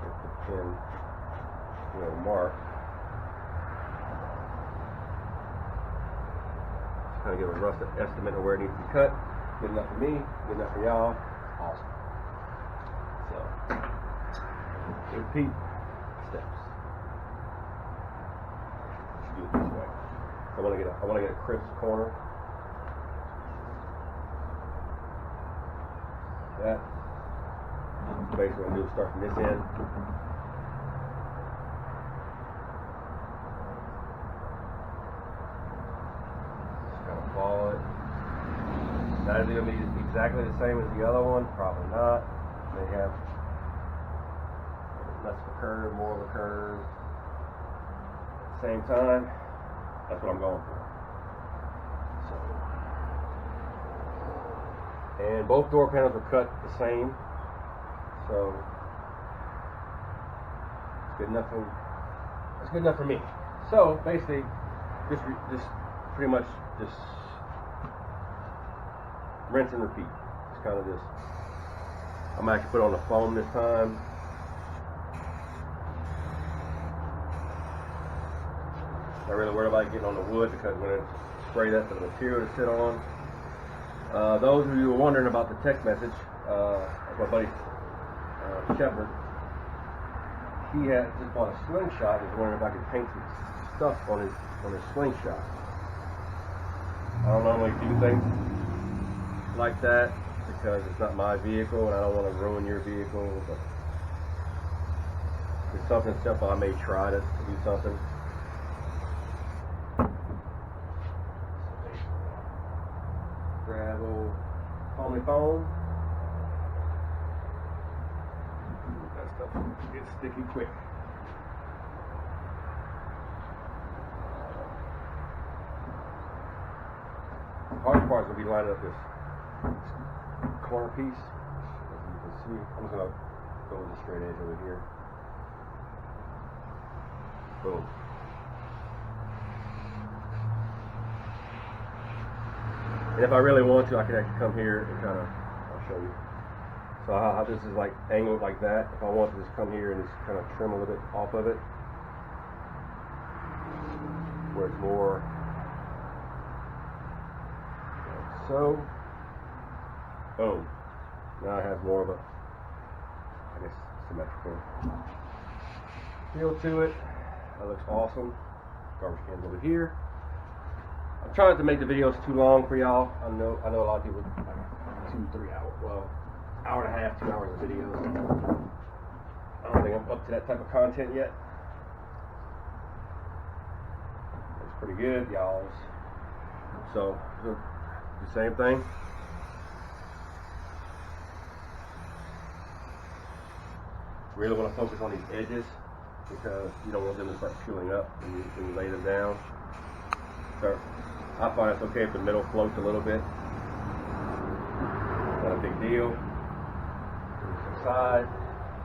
With the pen, mark. Kind of give a rough estimate of where it needs to be cut. Good enough for me, good enough for y'all. Awesome. So, repeat steps. Do it this way. I want to get a crisp corner. That. Basically, what I'm going to do is start from this end. Follow it. Now is it going to be exactly the same as the other one? Probably not. They have less of a curve, more of a curve. At the same time, that's what I'm going for. So, and both door panels are cut the same. So it's good enough for. It's good enough for me. So basically, just pretty much just rinse and repeat. It's kind of just. I'm actually put on the foam this time. Not really worried about getting on the wood because when it's sprayed, that's the material to sit on. Those of you who are wondering about the text message, my buddy Shepard, he had just bought a slingshot and was wondering if I could paint some stuff on his slingshot. I don't normally do things like that because it's not my vehicle and I don't want to ruin your vehicle, but it's something simple. I may try to do something. Gravel, foam. That stuff gets sticky quick. The hard part is going to be lining up this corner piece. As you can see, I'm just going to go with the straight edge over here. Boom. And if I really want to, I can actually come here and kind of, I'll show you. So how this is like angled like that. If I want to just come here and just kind of trim a little bit off of it, where it's more like so. Boom. Now it has more of a, I guess, symmetrical feel to it. That looks awesome. Garbage can's over here. I'm trying not to make the videos too long for y'all. I know a lot of people like 2-3 hours, well, hour and a half, 2 hours of videos. I don't think I'm up to that type of content yet. It's pretty good, y'all. So the same thing. Really want to focus on these edges because you don't want them to start peeling up when you lay them down. So I find it's okay if the middle floats a little bit. Not a big deal. Move to the side.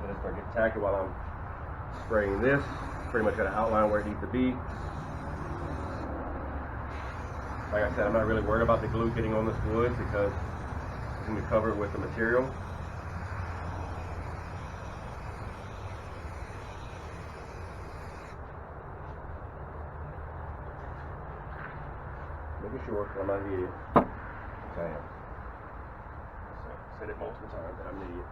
Let it start getting tacky while I'm spraying this. Pretty much got an outline where it needs to be. Like I said, I'm not really worried about the glue getting on this wood because it's going to be covered with the material. Making sure I'm not an idiot. Which I am. So, I said it multiple times that I'm an idiot.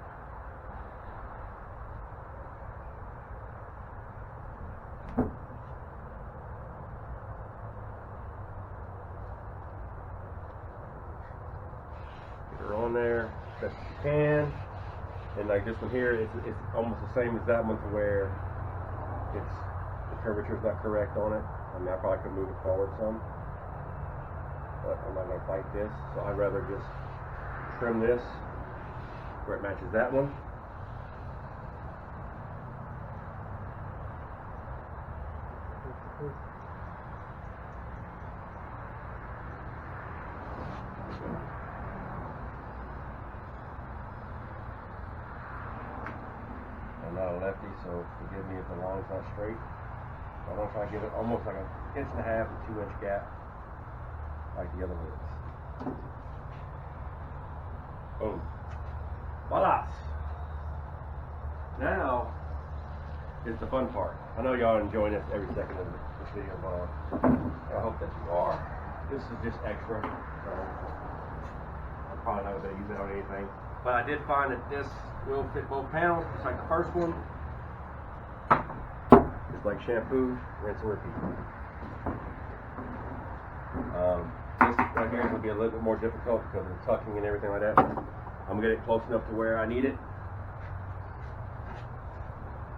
Get her on there, best you can. And like this one here, it's almost the same as that one to where it's the curvature's not correct on it. I mean, I probably could move it forward some. But I'm not going to fight this, so I'd rather just trim this where it matches that one. I'm not a lefty, so forgive me if the line's not straight. I'm going to try to give it almost like an 1.5 to 2 inch gap. Like the other ones. Boom. Voila! Now is the fun part. I know y'all are enjoying this every second of this video, but I hope that you are. This is just extra, so I'm probably not going to use it on anything. But I did find that this will fit both panels, just like the first one. Just like shampoo, rinse and repeat. This right here is going to be a little bit more difficult because of the tucking and everything like that. I'm going to get it close enough to where I need it.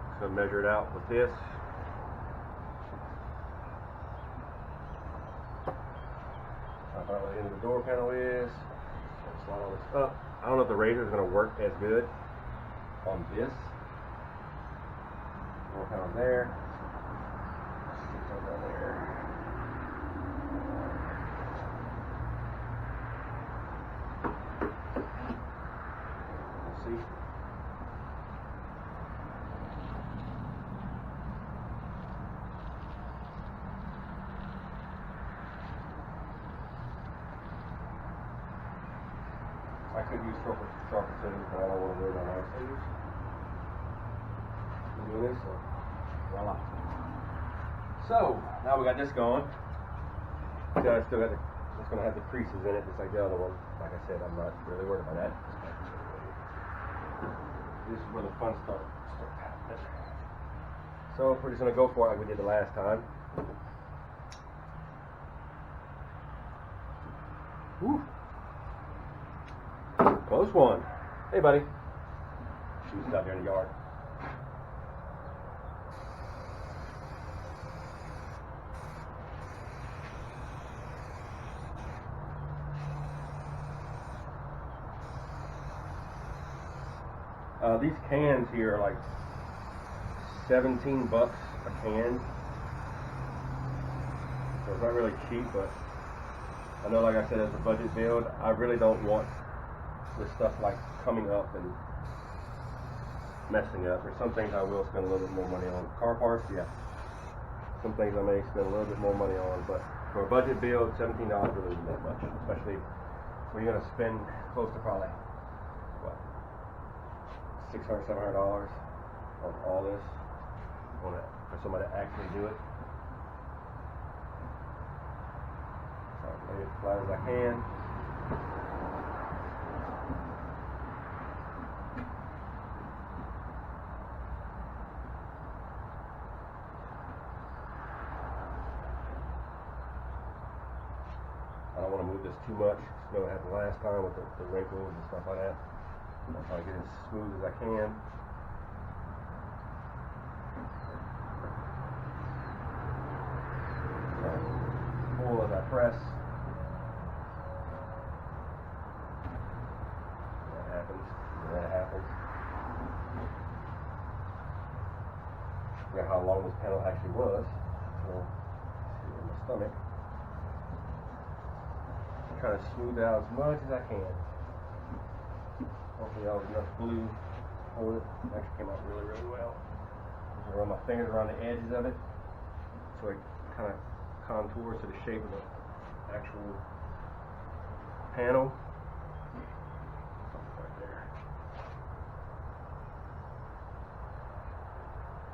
Just going to measure it out with this. I'll find out where the end of the door panel is. Slide all this up. I don't know if the razor is going to work as good on this. Door panel there. Down there. I could use sharper scissors, but I don't want to do it on my scissors. I'm doing this, so voila. So now we got this going. I still got it's going to have the creases in it, just like the other one. Like I said, I'm not really worried about that. This is where the fun starts happening. So we're just going to go for it like we did the last time. Woo. Close one. Hey, buddy. Shoes out there in the yard. These cans here are like $17 a can. So it's not really cheap, but I know, like I said, as a budget build, I really don't want this stuff like coming up and messing up. There's some things I will spend a little bit more money on. Car parts, yeah. Some things I may spend a little bit more money on, but for a budget build, $17 really isn't that much, especially So you're gonna spend close to probably what, $600, $700 on all this for somebody to actually do it. So I'll lay it as flat as I can. I don't want to move this too much. You know what happened last time with the wrinkles and stuff like that. I'll try to get it as smooth as I can. Pull as I press. That happens. That happens. I forgot how long this panel actually was. So, see in my stomach. Try to smooth it out as much as I can. Hopefully that was enough glue for it. It actually came out really, really well. I'm going to run my fingers around the edges of it so it kind of contours to the shape of the actual panel. Right there.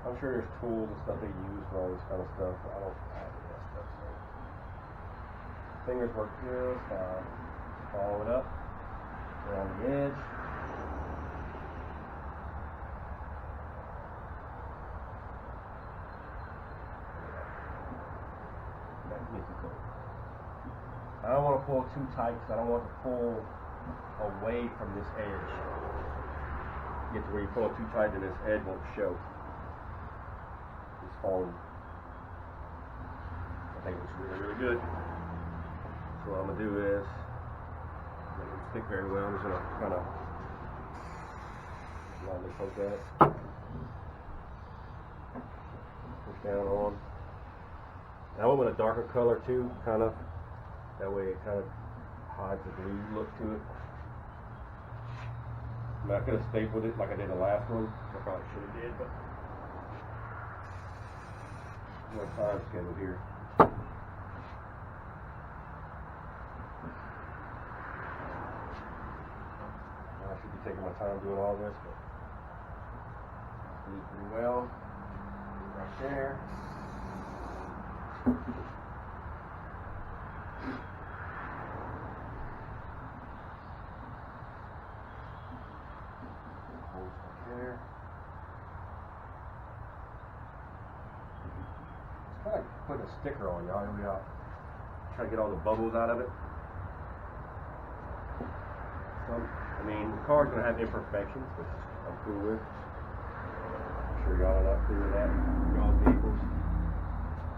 I'm sure there's tools and stuff they use for all this kind of stuff. I don't have any of that stuff. So. Fingers work good. Follow it up around the edge. Magnifico. I don't want to pull too tight because I don't want to pull away from this edge. Get to where you pull it too tight and this edge won't show. It's falling. I think it looks really, really good. So what I'm going to do is, make it stick very well. I'm just going to kind of lightly poke at it. Push down on. Now I went with a darker color too, kind of. That way it kind of hides the glue look to it. I mean, I could have stapled it like I did the last one. I probably should have did, but no time schedule here. I should be taking my time doing all this, but I did pretty well. Right there. Holes right there. It's kind of like putting a sticker on, y'all. Here we are. Try to get all the bubbles out of it. I mean, the car's going to have imperfections, which I'm cool with. I'm sure y'all are not cool with that. Y'all's vehicles.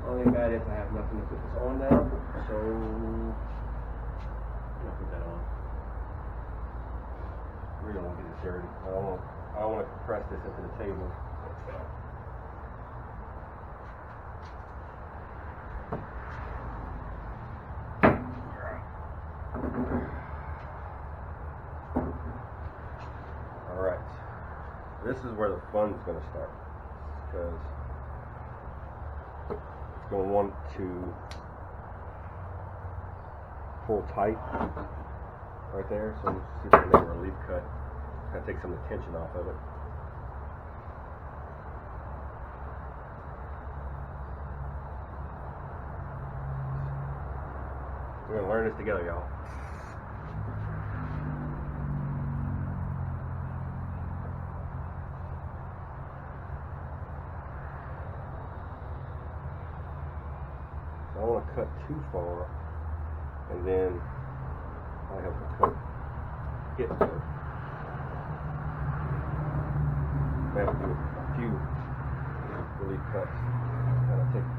Only thing bad is I have nothing to put this on now, so I'm going to put that on. We don't want to get it dirty. I don't want to compress this into the table. Alright, this is where the fun's going to start, because it's going to want to pull tight right there, so I'm just going to make a relief cut, kind of take some of the tension off of it. We're going to learn this together, y'all. I don't want to cut too far, and then I have to cut it first. I have to do a few relief cuts, kind of take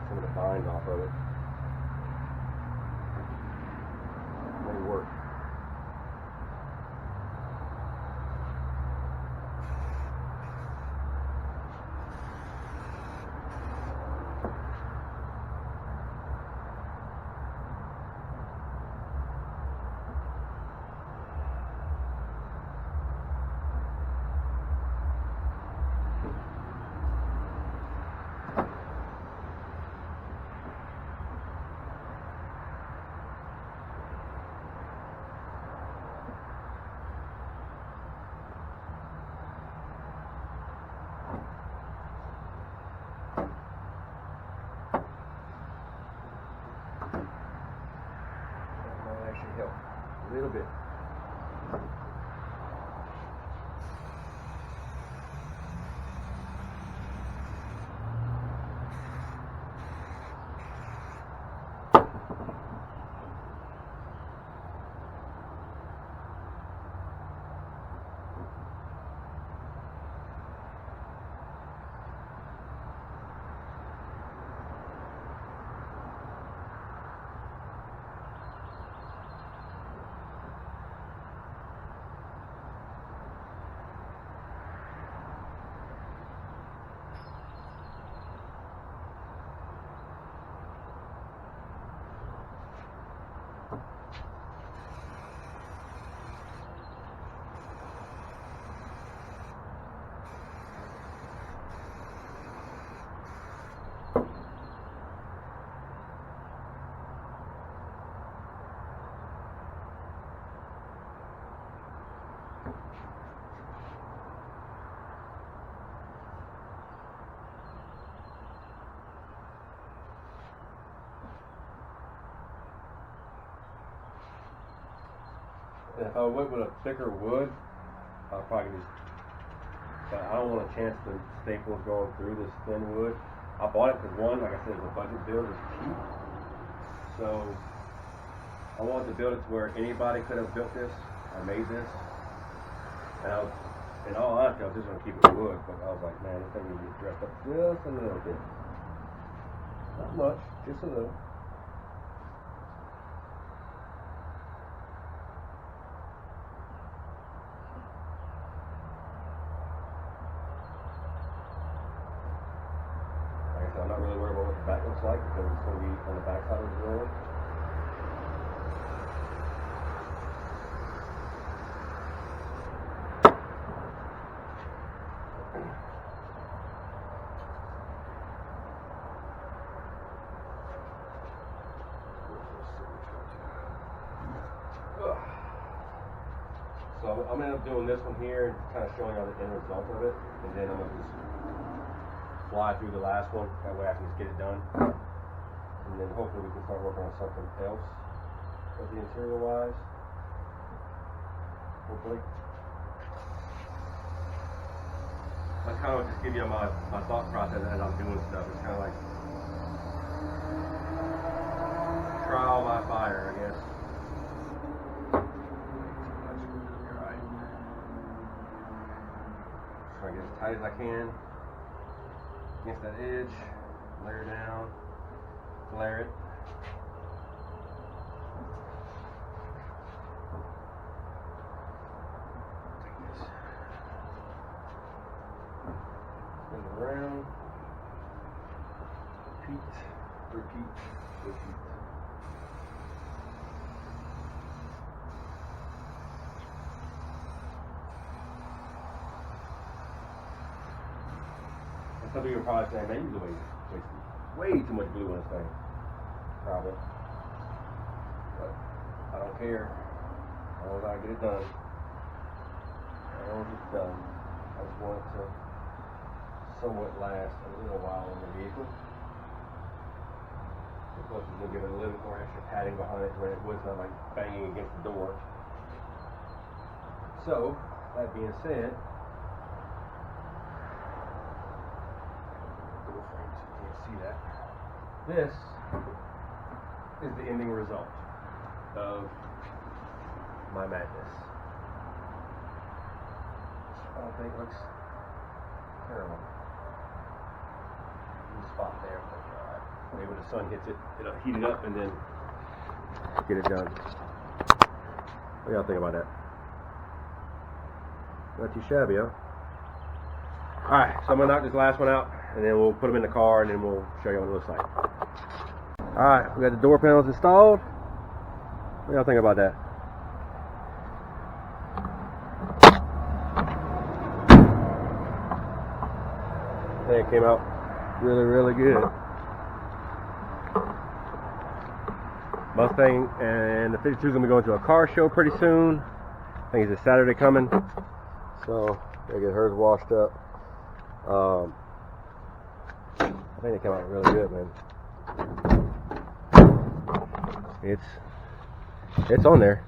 some of the bind off of it. It may work. little bit. And if I went with a thicker wood, I'd probably just, but I don't want a chance the staples going through this thin wood. I bought it because one, like I said, the budget build is cheap. So I wanted to build it to where anybody could have built this or made this. And I was, in all honesty, I was just going to keep it wood, but I was like, man, this thing needs to get dressed up just a little bit. Not much, just a little. I'm not really worried about what the back looks like because it's going to be on the back side of the door. So I'm going to end up doing this one here and kind of showing y'all the end result of it, and then I'm going to just fly through the last one, that way I can just get it done, and then hopefully we can start working on something else with the interior wise, hopefully. I kind of just give you my thought process as I'm doing stuff. It's kind of like trial by fire, I guess. Try to get as tight as I can against that edge, layer down, flare it. Take this, spin it around, repeat. Some people are probably saying, man, you wasted way too much glue on this thing. Probably. But I don't care. As long as I get it done. As long as it's done. I just want it to somewhat last a little while in the vehicle. Plus it's going to give it a little bit more extra padding behind it where it was not like banging against the door. So, that being said, see that. This is the ending result of my madness. I don't think it looks terrible. New spot there, but maybe when the sun hits it, it'll heat it up and then get it done. What do y'all think about that? Not too shabby, huh? Alright, so I'm going to knock this last one out, and then we'll put them in the car, and then we'll show you what it looks like. Alright, we got the door panels installed. What do y'all think about that? I think it came out really, really good. Mustang and the 52 is going to be going to a car show pretty soon. I think it's a Saturday coming. So, gotta get hers washed up. I think it came out really good, man. It's on there.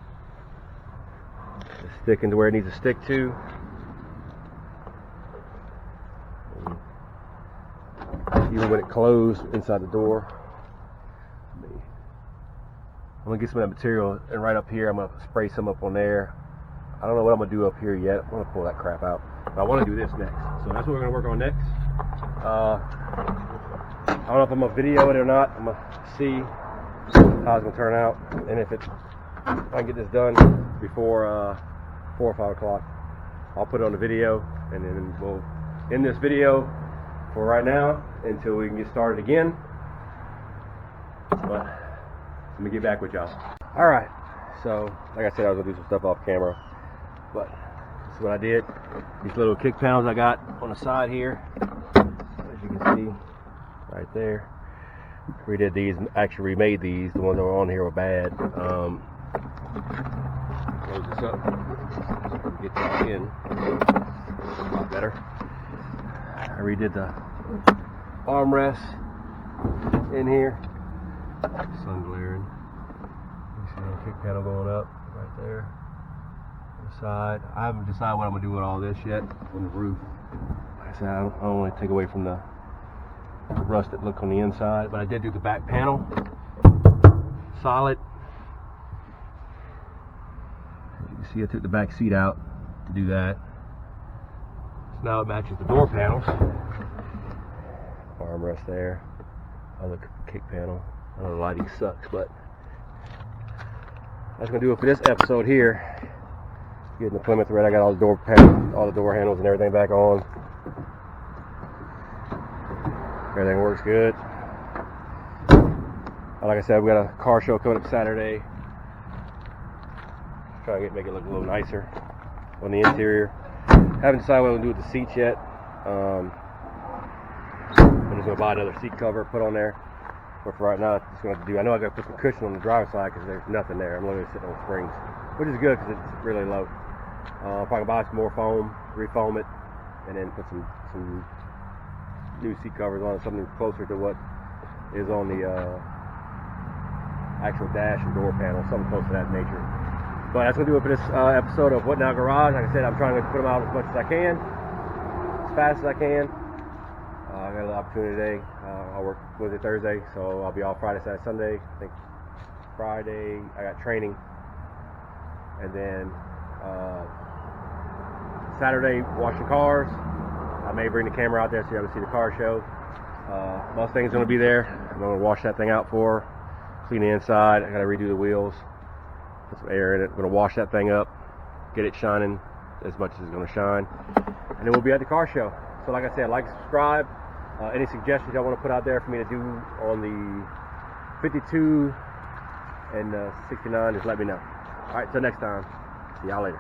sticking to where it needs to stick to. Even when it closed inside the door. I'm gonna get some of that material, and right up here I'm gonna spray some up on there. I don't know what I'm gonna do up here yet. I'm gonna pull that crap out, but I want to do this next. So that's what we're gonna work on next. I don't know if I'm gonna video it or not. I'm gonna see how it's gonna turn out, and if I can get this done before 4 or 5 o'clock, I'll put it on the video, and then we'll end this video for right now until we can get started again. But let me get back with y'all. All right. So, like I said, I was gonna do some stuff off camera, but this is what I did. These little kick panels I got on the side here, as you can see, right there. Redid these, actually remade these. The ones that were on here were bad. Close this up, get y'all in. A lot better. I redid the armrests in here. Sun glaring. You see the kick panel going up right there on the side. I haven't decided what I'm gonna do with all this yet on the roof. Like I said, I don't want to take away from the rusted look on the inside, but I did do the back panel solid. As you can see, I took the back seat out to do that. So now it matches the door panels. Armrest there, other kick panel. I know the lighting sucks, but that's gonna do it for this episode here. Getting the Plymouth red. I got all the door panels, all the door handles and everything back on. Everything works good. Like I said, we got a car show coming up Saturday. Try to make it look a little nicer on the interior. Haven't decided what I'm gonna do with the seats yet. I'm just gonna buy another seat cover, put on there. But for right now, it's gonna have to do. I know I gotta put some cushion on the driver's side because there's nothing there. I'm literally sitting on springs, which is good because it's really low. Probably buy some more foam, refoam it, and then put some new seat covers on it, something closer to what is on the actual dash and door panel, something close to that nature. But that's gonna do it for this episode of What Now Garage. Like I said, I'm trying to put them out as much as I can, as fast as I can. I got an opportunity today. I work Wednesday, Thursday, so I'll be off Friday, Saturday, Sunday. I think Friday I got training, and then Saturday washing cars. I may bring the camera out there so you have to see the car show. Mustang's gonna be there. I'm gonna wash that thing out for her, clean the inside. I gotta redo the wheels, put some air in it. I'm gonna wash that thing up, get it shining as much as it's gonna shine, and then we'll be at the car show. So like I said, like, subscribe. Any suggestions y'all want to put out there for me to do on the 52 and 69, just let me know. All right, till next time. See y'all later.